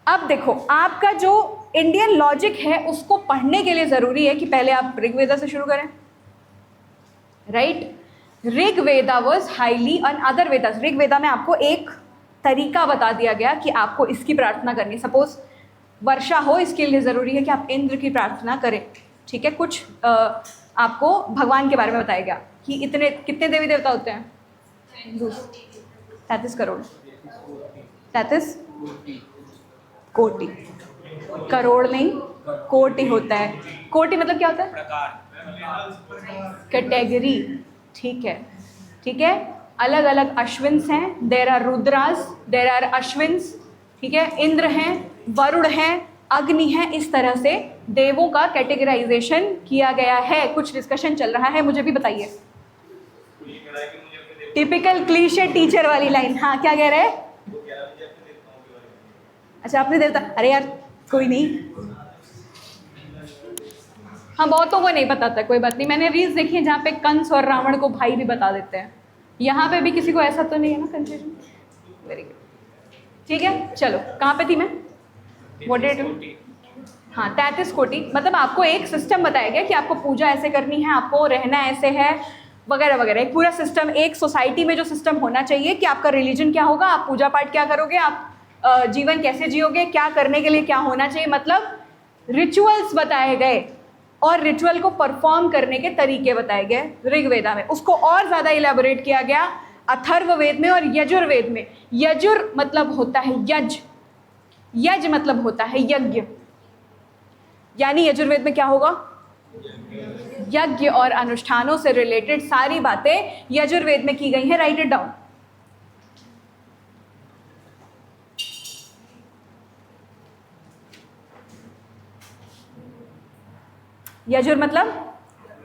A: अब देखो, आपका जो इंडियन लॉजिक है उसको पढ़ने के लिए ज़रूरी है कि पहले आप ऋग्वेदा से शुरू करें, right? Rigveda was highly on other Vedas. Rigveda में आपको एक तरीका बता दिया गया कि आपको इसकी प्रार्थना करनी। सपोज वर्षा हो, इसके लिए ज़रूरी है कि आप इंद्र की प्रार्थना करें। ठीक है, कुछ आपको भगवान के बारे में बताया गया कि इतने कितने देवी देवता होते हैं? 33 करोड़, 33 कोटि, करोड़ नहीं कोटि होता है। कोटि मतलब क्या होता है? कैटेगरी। ठीक है, ठीक है, अलग अलग अश्विन्स हैं। There are Rudras, there are Ashvins. ठीक है, इंद्र हैं, वरुण हैं, अग्नि हैं। इस तरह से देवों का कैटेगराइजेशन किया गया है। कुछ डिस्कशन चल रहा है, मुझे भी बताइए। टिपिकल क्लीशे टीचर वाली लाइन। हाँ, क्या कह रहे हैं? अच्छा, अपने देवता, अरे यार कोई नहीं, हाँ बहुतों को नहीं पता था, कोई बात नहीं। मैंने रील्स देखी है जहाँ पे कंस और रावण को भाई भी बता देते हैं। यहाँ पे भी किसी को ऐसा तो नहीं है ना कंफ्यूजन? वेरी गुड, ठीक है। चलो, कहाँ पे थी मैं? What did I do? हाँ, 33 कोटि, मतलब आपको एक सिस्टम बताया गया कि आपको पूजा ऐसे करनी है, आपको रहना ऐसे है, वगैरह वगैरह। एक पूरा सिस्टम, एक सोसाइटी में जो सिस्टम होना चाहिए कि आपका रिलीजन क्या होगा, आप पूजा पाठ क्या करोगे, आप जीवन कैसे जियोगे, क्या करने के लिए क्या होना चाहिए, मतलब रिचुअल्स बताए गए और रिचुअल को परफॉर्म करने के तरीके बताए गए ऋग्वेदा में। उसको और ज़्यादा इलेबोरेट किया गया अथर्ववेद में और यजुर्वेद में। यजुर मतलब होता है यज, यज मतलब होता है यज्ञ, यानी यजुर्वेद में क्या होगा? यज्ञ और अनुष्ठानों से रिलेटेड सारी बातें यजुर्वेद में की गई हैं। Right it down. यजुर मतलब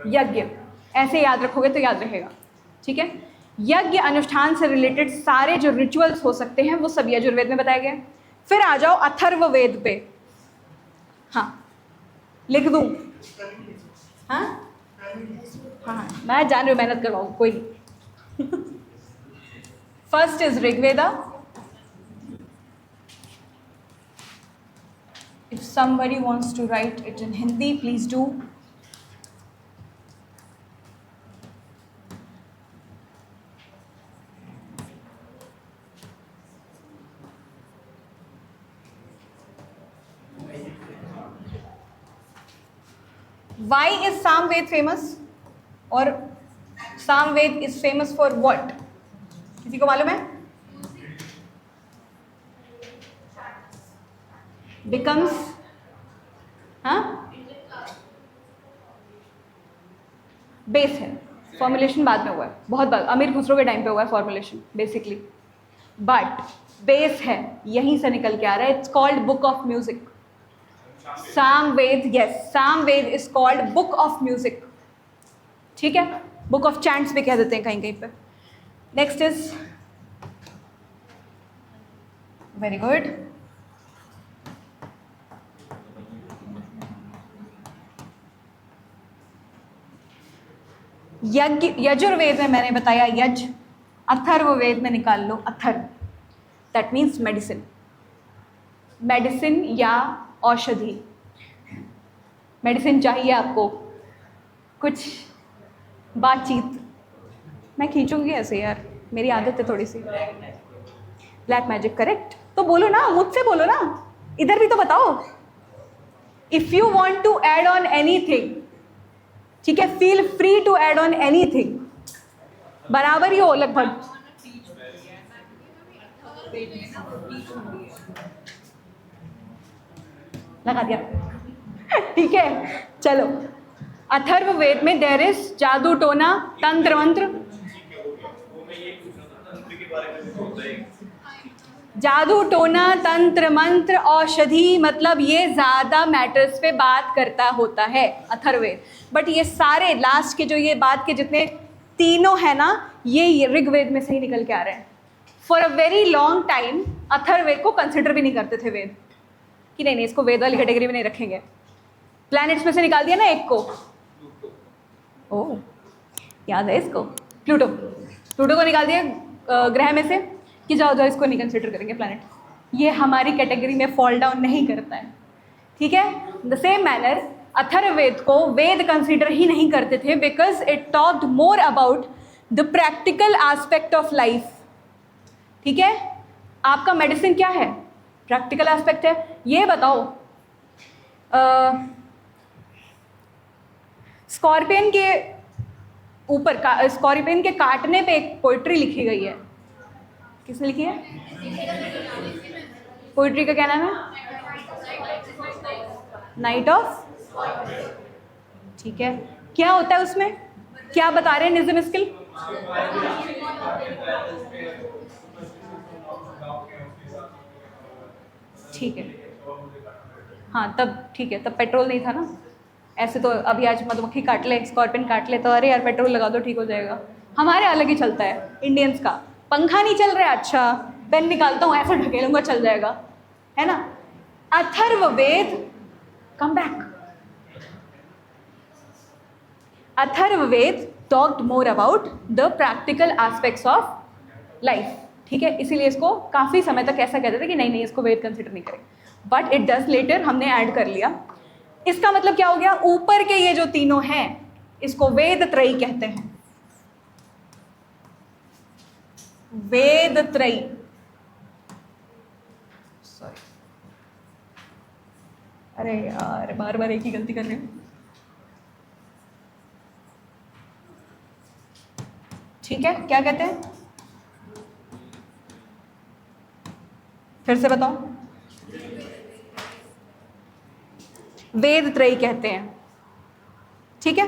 A: यज्ञ, ऐसे याद रखोगे तो याद रहेगा। ठीक है, यज्ञ अनुष्ठान से रिलेटेड सारे जो रिचुअल्स हो सकते हैं वो सब यजुर्वेद में बताए गए। फिर आ जाओ अथर्ववेद पे। हाँ, लिख दूं? हाँ हाँ, मैं जान रही हूँ, मेहनत करवाऊँ, कोई नहीं। First is Rigveda. If somebody wants to write it in Hindi, please do. Why is Samved famous? और Samved is famous for what? किसी को मालूम है? Becomes, हाँ, बेस है. फॉर्मुलेशन बाद में हुआ है, बहुत बाद, अमीर खुसरो के टाइम पे हुआ है फॉर्मुलेशन बेसिकली, बट बेस है, यहीं से निकल के आ रहा है. It's called book of music. Samaveda, yes, Samaveda is called book of music. ठीक है, बुक ऑफ चैंट्स भी कह देते हैं कहीं कहीं पे. नेक्स्ट इज, वेरी गुड, यज्ञ. यजुर्वेद में मैंने बताया यज. अथर्ववेद में निकाल लो Atharva, that means medicine. Medicine या औषधि. मेडिसिन चाहिए आपको, कुछ बातचीत, मैं खींचूंगी ऐसे यार, मेरी आदत है थोड़ी सी. Black magic, correct. तो बोलो ना, मुझसे बोलो ना, इधर भी तो बताओ. If you want to add on anything, ठीक है, feel free to add on anything. बराबर ही हो लगभग. लगा दिया. ठीक है, चलो. अथर्ववेद में देयर इज जादू टोना तंत्र मंत्र. जादू टोना तंत्र मंत्र औषधि, मतलब ये ज़्यादा मैटर्स पे बात करता होता है अथर्ववेद. बट ये सारे लास्ट के जो ये बात के जितने तीनों है ना, ये ऋग्वेद में से ही निकल के आ रहे हैं. For a very long time Atharvaveda को कंसिडर भी नहीं करते थे वेद, कि नहीं इसको वेद वाली कैटेगरी में नहीं रखेंगे. प्लैनेट्स में से निकाल दिया ना एक को. ओह, याद है इसको, प्लूटो. प्लूटो को निकाल दिया ग्रह में से कि जाओ जाओ, इसको नहीं कंसिडर करेंगे प्लैनेट. ये हमारी कैटेगरी में फॉल डाउन नहीं करता है. ठीक है, द सेम मैनर अथर्ववेद को वेद कंसिडर ही नहीं करते थे, because it talked more about the practical aspect of life. ठीक है, आपका मेडिसिन क्या है? प्रैक्टिकल एस्पेक्ट है. ये बताओ, स्कॉर्पियन के ऊपर, स्कॉर्पियन के काटने पे एक पोइट्री लिखी गई है. किसने लिखी है? पोइट्री का क्या नाम है? Night of. ठीक है, क्या होता है उसमें? क्या बता रहे हैं निज़म स्किल? ठीक है, हाँ तब ठीक है, तब पेट्रोल नहीं था ना. ऐसे तो अभी आज मधुमक्खी काट ले, स्कॉर्पियन काट ले, तो अरे यार पेट्रोल लगा दो ठीक हो जाएगा. हमारे अलग ही चलता है इंडियंस का. पंखा नहीं चल रहा है, अच्छा पेन निकालता हूँ, ऐसा ढकेलूंगा चल जाएगा, है ना. Atharvaveda, come back. Atharvaveda talked more about the practical aspects of life. ठीक है, इसीलिए इसको काफ़ी समय तक ऐसा कहते थे कि नहीं इसको वेद कंसिडर नहीं करें. बट इट डज लेटर, हमने ऐड कर लिया. इसका मतलब क्या हो गया? ऊपर के ये जो तीनों हैं इसको वेद त्रयी कहते हैं. वेद त्रयी, सॉरी, अरे यार बार बार एक ही गलती कर रही हूँ. ठीक है, क्या कहते हैं? फिर से बताओ. वेद त्रयी कहते हैं. ठीक है,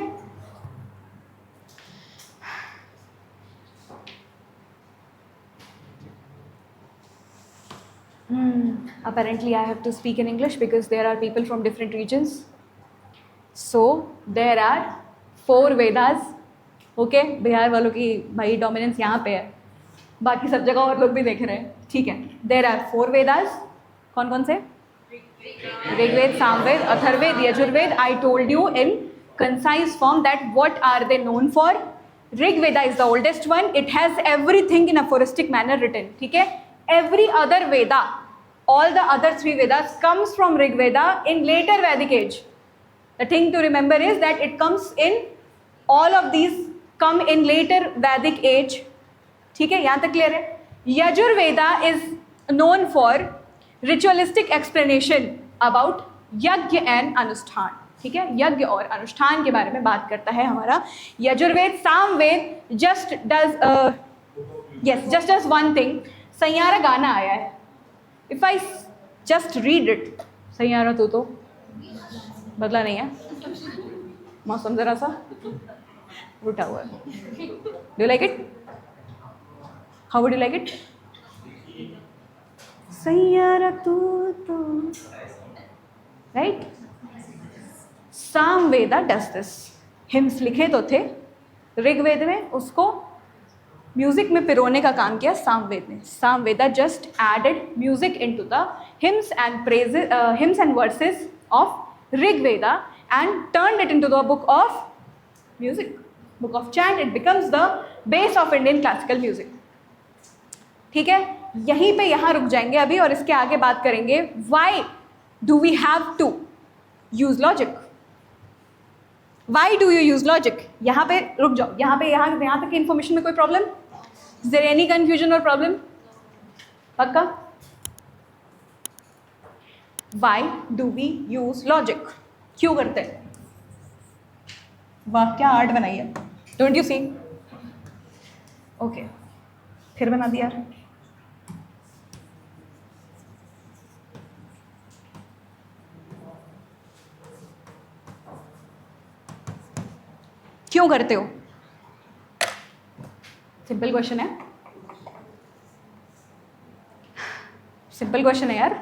A: apparently I have to speak in English because there are people from different regions. So there are 4 Vedas. Okay, Bihar वालों की भाई डोमिनेंस यहाँ पे है, बाकी सब जगह और लोग भी देख रहे हैं. ठीक है, देर आर 4 वेदास. कौन कौन से? Rigved, Samved, Atharved, Yajurved. I told you in concise form that what are they known for. Rig Veda is the oldest one. It has everything in aphoristic manner written. ठीक है? Every other Veda, all the other 3 Vedas comes from Rig Veda in later Vedic age. The thing to remember is that it comes in, all of these come in later Vedic age. ठीक है? यहाँ तक clear है? Yajurveda is known for ritualistic explanation about यज्ञ and अनुष्ठान. ठीक है? यज्ञ और अनुष्ठान के बारे में बात करता है हमारा Yajurveda. Samaveda just does one thing. Saiyaara गाना आया है. If I just read it, सैयारा तो बदला नहीं है, मौसम जरा सा रुटा हुआ है. Do like it? How would you like it? सैयारा तो right. Samaveda does this. Hymns लिखे तो थे ऋग्वेद में, उसको म्यूजिक में पिरोने का काम किया सामवेद ने. Samaveda just added music into the hymns and praises, hymns and verses of Rigveda and turned it into the book of music, book of chant. It becomes the base of Indian classical music. ठीक है? यहीं पे यहाँ रुक जाएंगे अभी और इसके आगे बात करेंगे why do we have to use logic. Why do you use logic? यहाँ पे रुक जाओ. यहाँ तक की इन्फॉर्मेशन में कोई problem? Is there any confusion or problem? पक्का? Why do we use logic? क्यों करते हैं? वाह क्या आर्ट बनाई है. Don't you see? Okay. फिर बना दिया यार. क्यों करते हो? सिंपल क्वेश्चन है. सिंपल क्वेश्चन है यार.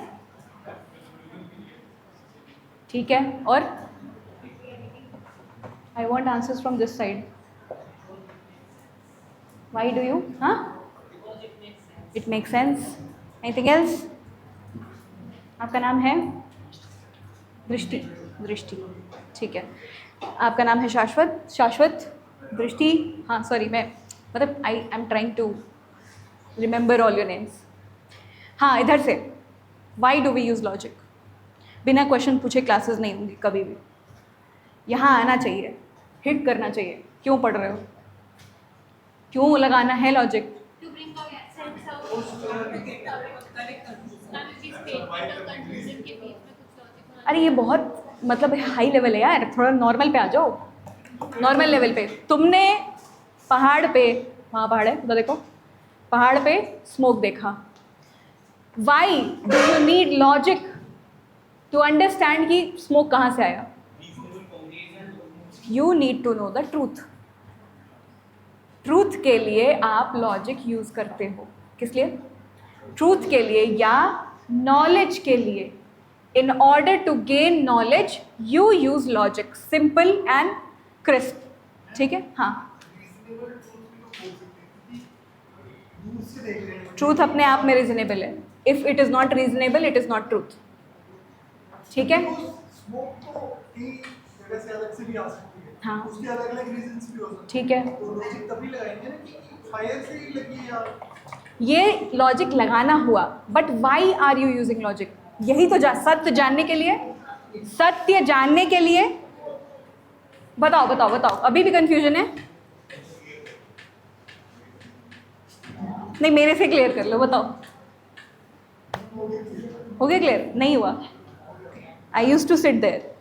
A: ठीक है? और I want answers from this side. Why do you? हाँ, it make sense. Anything else? आपका नाम है दृष्टि. दृष्टि, ठीक है. आपका नाम है शाश्वत. शाश्वत, दृष्टि. हाँ सॉरी, मैं मतलब I am trying to remember all your names. हाँ, इधर से. Why do we use logic? बिना क्वेश्चन पूछे क्लासेस नहीं होंगी कभी भी. यहाँ आना चाहिए, हिट करना चाहिए. क्यों पढ़ रहे हो? क्यों लगाना है logic?
C: To bring out sense of confusion के बीच में कुछ logic.
A: अरे ये बहुत मतलब हाई लेवल है यार. थोड़ा नॉर्मल पे आ जाओ. नॉर्मल लेवल पे. तुमने पहाड़ पे, वहाँ पहाड़ है तो देखो, पहाड़ पे स्मोक देखा. Why do you need logic to understand कि स्मोक कहाँ से आया? You need to know the truth. Truth के लिए आप लॉजिक यूज़ करते हो. किस लिए? ट्रूथ के लिए या नॉलेज के लिए. In order to gain knowledge, you use logic. Simple and crisp. ठीक है? हाँ. Truth अपने आप में reasonable है. If it is not reasonable, it is not truth. ठीक है? हाँ.
D: उसके अलग-अलग रीजंस भी हो सकते हैं.
A: ठीक है.
D: तो लॉजिक तभी लगाएंगे ना कि फायर से ही लगी या
A: ये लॉजिक लगाना हुआ. But why are you using logic? यही तो सत्य जानने के लिए. सत्य जानने के लिए. बताओ बताओ बताओ. अभी भी कंफ्यूजन है? नहीं, मेरे से क्लियर कर लो. बताओ. हो गया क्लियर? नहीं हुआ? आई यूज टू सिट देयर.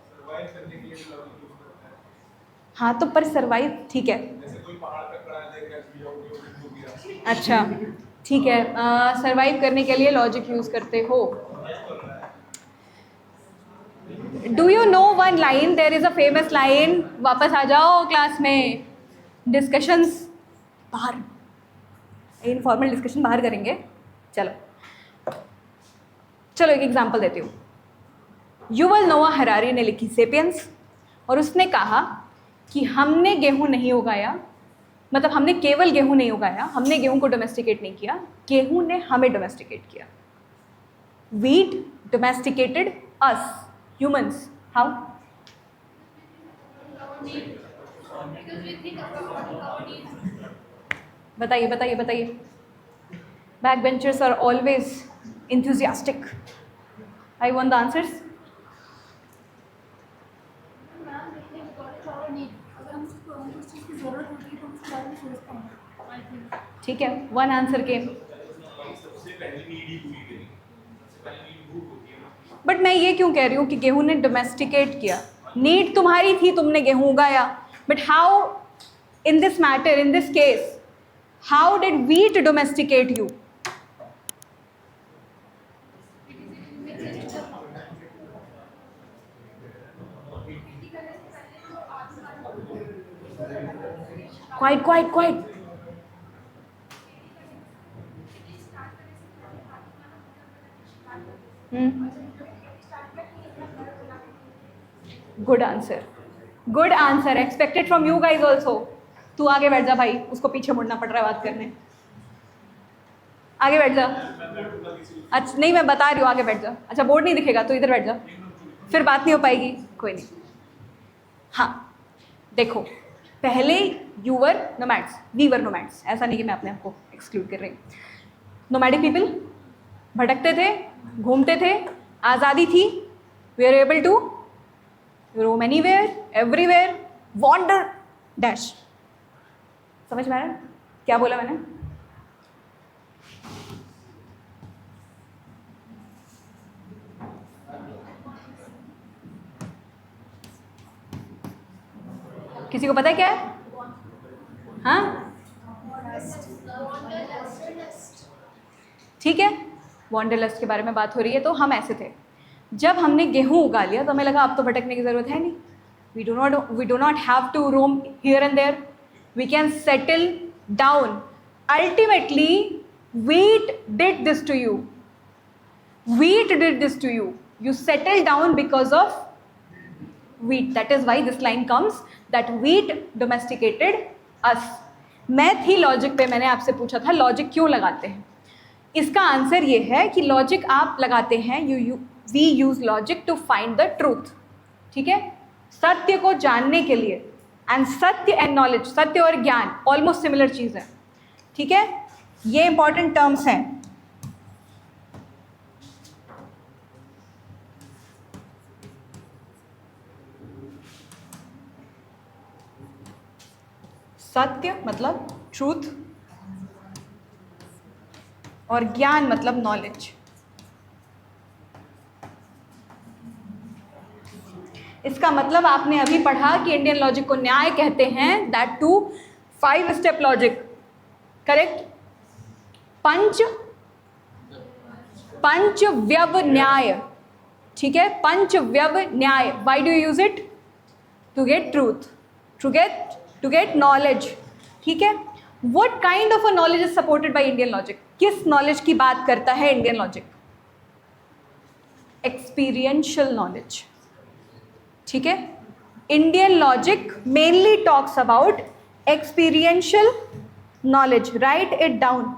A: हाँ तो पर सर्वाइव. ठीक है. अच्छा ठीक है. सर्वाइव करने के लिए लॉजिक यूज करते हो. Do you know one line? There is a famous line. वापस आ जाओ क्लास में. डिस्कशंस बाहर, इनफॉर्मल डिस्कशन बाहर करेंगे. चलो चलो एक एग्जांपल देती हूँ. युवल नोआ हरारी ने लिखी सेपियंस, और उसने कहा कि हमने गेहूँ नहीं उगाया, मतलब हमने केवल गेहूँ नहीं उगाया, हमने गेहूँ को डोमेस्टिकेट नहीं किया, गेहूँ ने हमें डोमेस्टिकेट किया. Wheat domesticated us humans. How?
C: Because we think about our needs.
A: बताइए बताइए बताइए. Backbenchers are always enthusiastic. I want the answers.
C: Ma'am देखिए अकॉर्डिंग टू आवर नीड अगर हमको उस चीज़ की ज़रूरत होती है तो उसके बारे में सोचते हैं. आई थिंक
A: ठीक है, वन आंसर के.
B: सबसे पहले नीड ही पूरी करी, सबसे पहले नीड भूख होती है ना.
A: बट मैं ये क्यों कह रही हूँ कि गेहूं ने डोमेस्टिकेट किया. नीड तुम्हारी थी, तुमने गेहूं उगाया. But how in this matter, in this case, how did wheat domesticate you? Quite quite quite. Good answer, good answer. Expected from you guys also. तू आगे बैठ जा भाई, उसको पीछे मुड़ना पड़ रहा है बात करने. आगे बैठ जा. अच्छा नहीं, मैं बता रही हूँ, आगे बैठ जा. अच्छा बोर्ड नहीं दिखेगा तो इधर बैठ जा, फिर बात नहीं हो पाएगी. कोई नहीं. हाँ देखो, पहले you were nomads, we were nomads. ऐसा नहीं कि मैं अपने आप को एक्सक्लूड कर रही हूँ. नोमैडिक पीपल भटकते थे, घूमते थे, आज़ादी थी. We are able to roam anywhere, everywhere, wander dash. समझ में आ रहा है क्या बोला मैंने? किसी को पता है क्या है? हाँ ठीक है, वॉन्डरलस्ट के बारे में बात हो रही है. तो हम ऐसे थे, जब हमने गेहूं उगा लिया तो हमें लगा अब तो भटकने की ज़रूरत है नहीं. We do not have to roam here and there. We can settle down. Ultimately wheat did this to you. Wheat did this to you. You settle down because of wheat. That is why this line comes that wheat domesticated us. मैं थी logic पे, मैंने आपसे पूछा था logic क्यों लगाते हैं. इसका आंसर ये है कि लॉजिक आप लगाते हैं, we use logic to find the truth. ठीक है, सत्य को जानने के लिए. एंड सत्य एंड नॉलेज, सत्य और ज्ञान ऑलमोस्ट सिमिलर चीज़ है. ठीक है, ये इंपॉर्टेंट टर्म्स हैं. सत्य मतलब ट्रूथ और ज्ञान मतलब नॉलेज. इसका मतलब आपने अभी पढ़ा कि इंडियन लॉजिक को न्याय कहते हैं, that to 5 step logic. Correct. पंच व्यव न्याय. ठीक है, पंच व्यव न्याय. Why do you use it? To get truth, to get knowledge. ठीक है. What kind of a knowledge is supported by Indian logic? किस नॉलेज की बात करता है इंडियन लॉजिक? Experiential knowledge. ठीक है, Indian logic mainly talks about experiential knowledge. Write it down.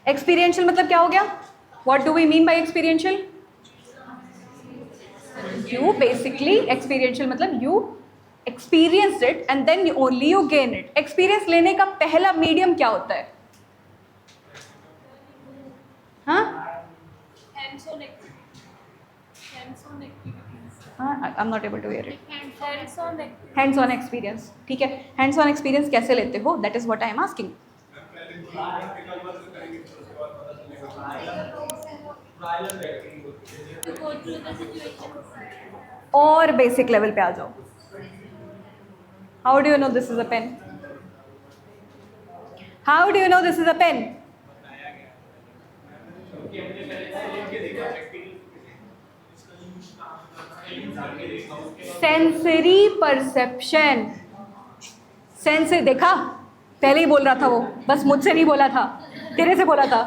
A: Experiential मतलब क्या हो गया? What do we mean by experiential? You basically, experiential मतलब you experienced it and then only you gain it. Experience लेने का पहला मीडियम क्या होता है? हाँ?
C: Hands-on activities.
A: हाँ, I'm not able to hear it.
C: Hands-on activities.
A: Hands-on experience. ठीक है, hands-on experience कैसे लेते हो? That is what I am asking.
C: To go through the situation.
A: और बेसिक लेवल पे आ जाओ. How do you know this is a pen? How do you know this is a pen? Sensory perception. Sensory देखा, पहले ही बोल रहा था वो, बस मुझसे नहीं बोला था, तेरे से बोला था.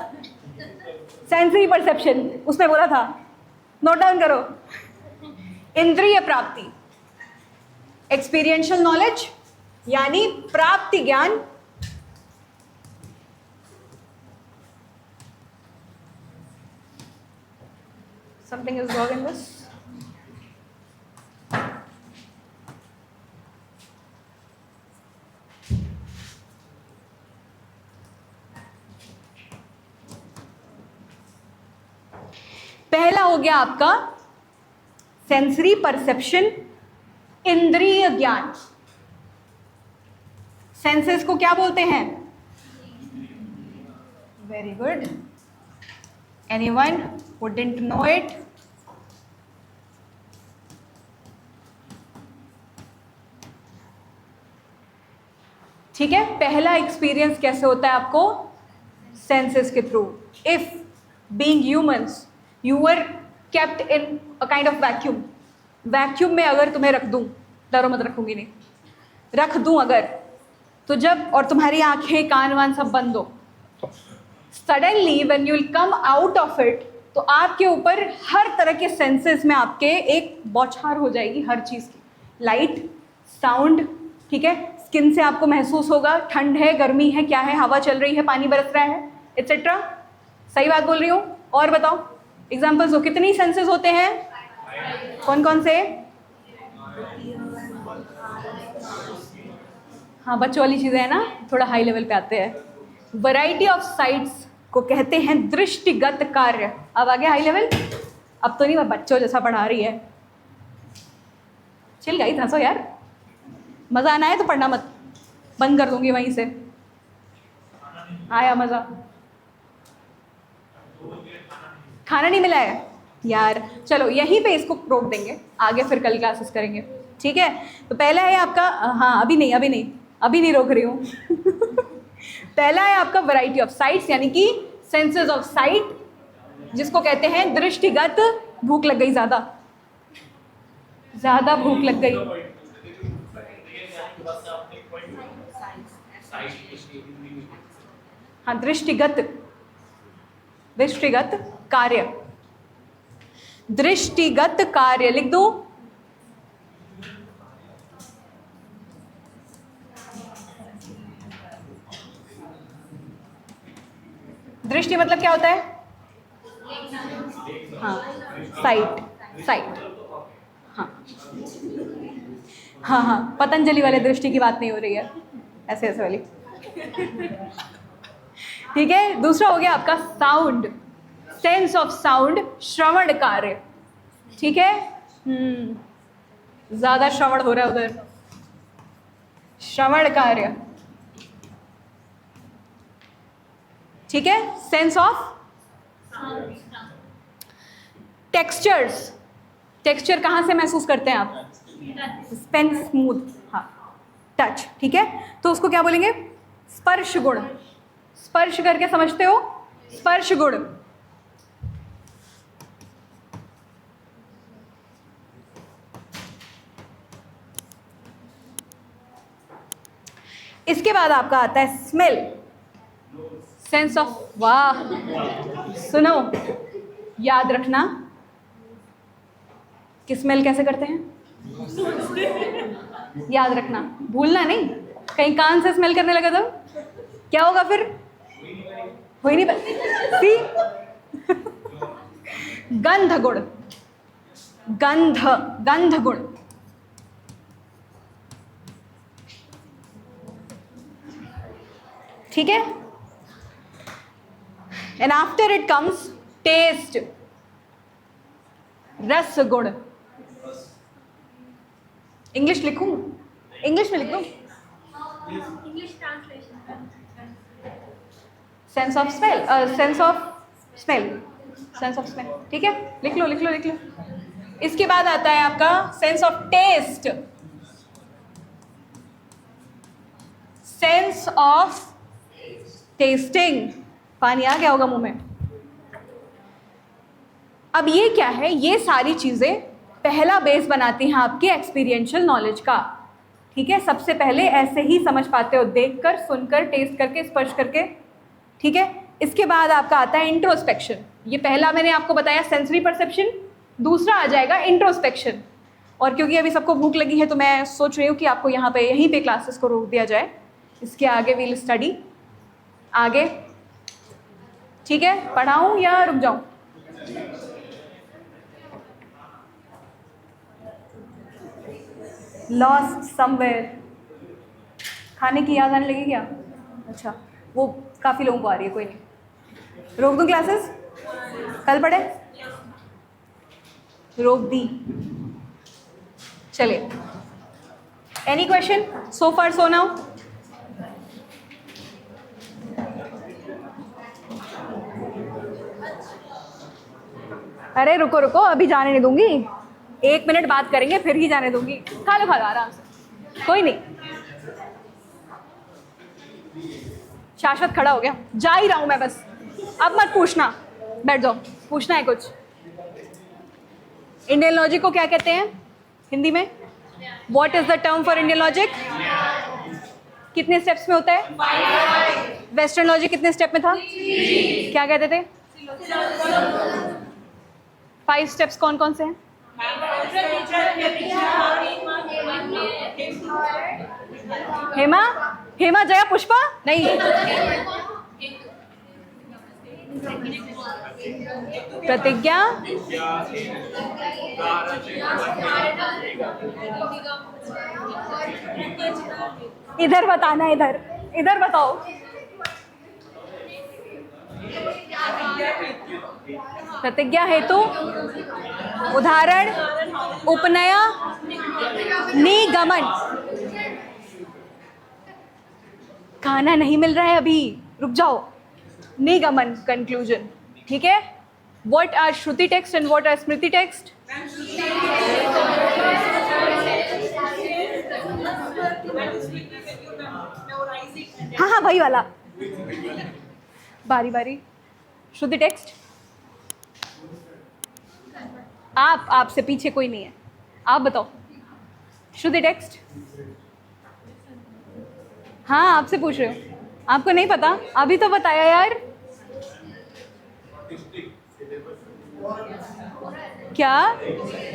A: सेंसरी परसेप्शन उसने बोला था. नोट डाउन करो। इंद्रिय प्राप्ति, एक्सपीरियंशियल नॉलेज यानी प्राप्ति ज्ञान, something is wrong in this. पहला हो गया आपका सेंसरी परसेप्शन, इंद्रिय ज्ञान। सेंसेस को क्या बोलते हैं? Very good. Anyone who didn't know it? ठीक है, पहला एक्सपीरियंस कैसे होता है आपको? सेंसेस के through. If being humans you were kept in a kind of vacuum, vacuum में अगर तुम्हें रख दूं, डरो मत रखूंगी नहीं, रख दूं अगर, तो जब, और तुम्हारी आंखें कान वान सब बंद हो, suddenly when you will come out of it, तो आपके ऊपर हर तरह के सेंसेस में आपके एक बौछार हो जाएगी हर चीज़ की। लाइट, साउंड, ठीक है, स्किन से आपको महसूस होगा ठंड है, गर्मी है, क्या है, हवा चल रही है, पानी बरस रहा है, एट्सेट्रा। सही बात बोल रही हूँ? और बताओ एग्जाम्पल्स हो। कितनी सेंसेस होते हैं? कौन कौन से? हाँ, बच्चों वाली चीज़ें हैं ना, थोड़ा हाई लेवल पे आते हैं। वैरायटी ऑफ साइट्स को कहते हैं दृष्टिगत कार्य। अब आ गया हाई लेवल। अब तो नहीं मैं बच्चों जैसा पढ़ा रही है। चिल गई, हंसो यार, मज़ा आना है तो पढ़ना मत, बंद कर दूंगी वहीं से। आया मज़ा? खाना नहीं मिला है यार, चलो यहीं पे इसको रोक देंगे, आगे फिर कल क्लासेस करेंगे, ठीक है। तो पहला है आपका, हाँ अभी नहीं रोक रही हूँ पहला है आपका वैरायटी ऑफ साइट्स, यानी कि सेंसेस ऑफ साइट, जिसको कहते हैं दृष्टिगत। भूख लग गई, ज़्यादा भूख लग गई। हाँ, दृष्टिगत कार्य, दृष्टिगत कार्य लिख दो। दृष्टि मतलब क्या होता है? हाँ, साइट। हाँ, पतंजलि वाले दृष्टि की बात नहीं हो रही है, ऐसे वाली ठीक है। दूसरा हो गया आपका साउंड, सेंस ऑफ साउंड, श्रवण कार्य, ठीक है। ज्यादा श्रवण हो रहा है उधर, श्रवण कार्य, ठीक है। सेंस ऑफ टेक्सचर्स, टेक्सचर कहाँ से महसूस करते हैं आप? पेन स्मूथ, हाँ, टच, ठीक है। तो उसको क्या बोलेंगे? स्पर्श गुण। स्पर्श करके समझते हो? स्पर्श गुण। इसके बाद आपका आता है स्मेल, सेंस ऑफ, वाह, सुनो, याद रखना कि स्मेल कैसे करते हैं, याद रखना, भूलना नहीं। कहीं कान से स्मेल करने लगा तो क्या होगा फिर? हो ही नहीं सी गंध गुण, गंध गुण, ठीक है। And after it comes taste, रस गुण। इंग्लिश लिखूं? इंग्लिश में लिख दूं?
C: English translation.
A: Sense of smell, sense of smell, ठीक है, लिख लो। इसके बाद आता है आपका sense of taste, sense of tasting. पानी आ गया होगा मुंह में। अब ये क्या है? ये सारी चीजें पहला बेस बनाती हैं आपके एक्सपीरियंशियल नॉलेज का, ठीक है। सबसे पहले ऐसे ही समझ पाते हो, देखकर, सुनकर, टेस्ट करके, स्पर्श करके, ठीक है। इसके बाद आपका आता है इंट्रोस्पेक्शन। ये पहला मैंने आपको बताया सेंसरी परसेप्शन, दूसरा आ जाएगा इंट्रोस्पेक्शन। और क्योंकि अभी सबको भूख लगी है तो मैं सोच रही हूँ कि आपको यहाँ पे यहीं पे क्लासेस को रोक दिया जाए, इसके आगे विल स्टडी आगे। ठीक है, पढ़ाऊँ या रुक जाऊँ? लॉस्ट समवेयर, खाने की याद आने लगी क्या? अच्छा, वो काफ़ी लोगों को आ रही है, कोई नहीं। रोक दूँ क्लासेस? कल पढ़े? रोक दी। चलिए, एनी क्वेश्चन सो फार सो नाउ? अरे रुको रुको, अभी जाने नहीं दूंगी, 1 मिनट बात करेंगे फिर ही जाने दूंगी। खा लो आराम से, कोई नहीं। शाश्वत खड़ा हो गया, जा ही रहा हूं मैं बस, अब मत पूछना, बैठ जाओ। पूछना है कुछ? इंडियन लॉजिक को क्या कहते हैं हिंदी में? What is the term for Indian logic? कितने स्टेप्स में होता है? वेस्टर्न लॉजिक कितने स्टेप में था? क्या कहते थे? 5 स्टेप्स कौन कौन से हैं? हेमा, हेमा, जया, पुष्पा? नहीं, प्रतिज्ञा, इधर बताना, इधर इधर बताओ। प्रतिज्ञा हेतु, उदाहरण, उपनय, निगमन। खाना नहीं मिल रहा है अभी, रुक जाओ। निगमन, कंक्लूजन। ठीक है, what are Shruti text and what are Smriti text? हाँ हाँ, वही वाला, बारी बारी। श्रुति टेक्स्ट, आपसे पीछे कोई नहीं है, आप बताओ। श्रुति टेक्स्ट? हाँ, आपसे पूछ रहे हो, आपको नहीं पता? अभी तो बताया यार। क्या?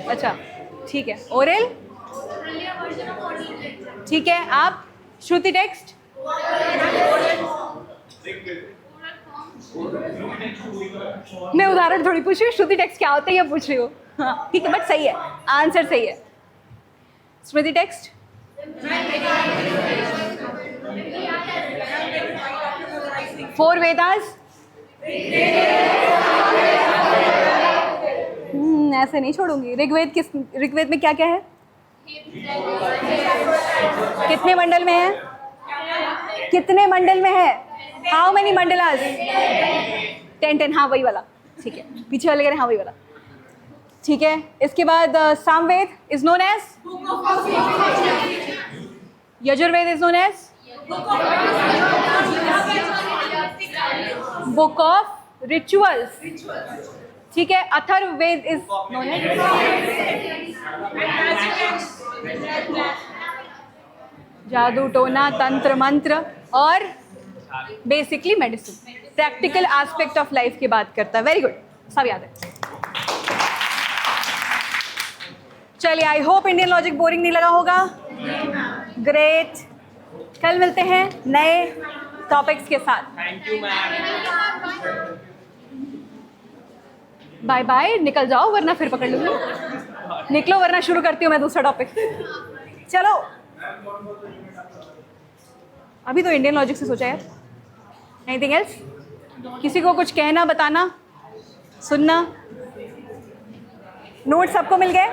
A: अच्छा, ठीक है। ओरल? ठीक है। आप? श्रुति टेक्स्ट? मैं उदाहरण थोड़ी पूछ रही हूँ, श्रुति टेक्स्ट क्या होता है ये पूछ रही हूँ। हाँ ठीक है, बट सही है, आंसर सही है। स्मृति टेक्स्ट? फोर वेदास? ऐसे नहीं छोड़ूंगी। ऋग्वेद में क्या क्या है? कितने मंडल में है? कितने मंडल में है? How many mandalas? 10। हाँ वही वाला, ठीक है। पीछे वाले कह रहे हैं हाँ वही वाला, ठीक है। इसके बाद Samaveda is known as? Yajurveda is known as? Book of rituals, ठीक है। Atharvaveda is known as? जादू टोना तंत्र मंत्र और basically medicine, practical aspect of life की बात करता है। वेरी गुड, सब याद है। चलिए, I hope Indian logic boring नहीं लगा होगा। ग्रेट, कल मिलते हैं नए टॉपिक्स के साथ।
B: Thank you ma'am.
A: Bye bye, निकल जाओ वरना फिर पकड़ लूँगी। निकलो वरना शुरू करती हूँ मैं दूसरा टॉपिक। चलो, अभी तो इंडियन लॉजिक से सोचा यार। Anything else? किसी को कुछ कहना, बताना, सुनना? नोट सबको मिल गए?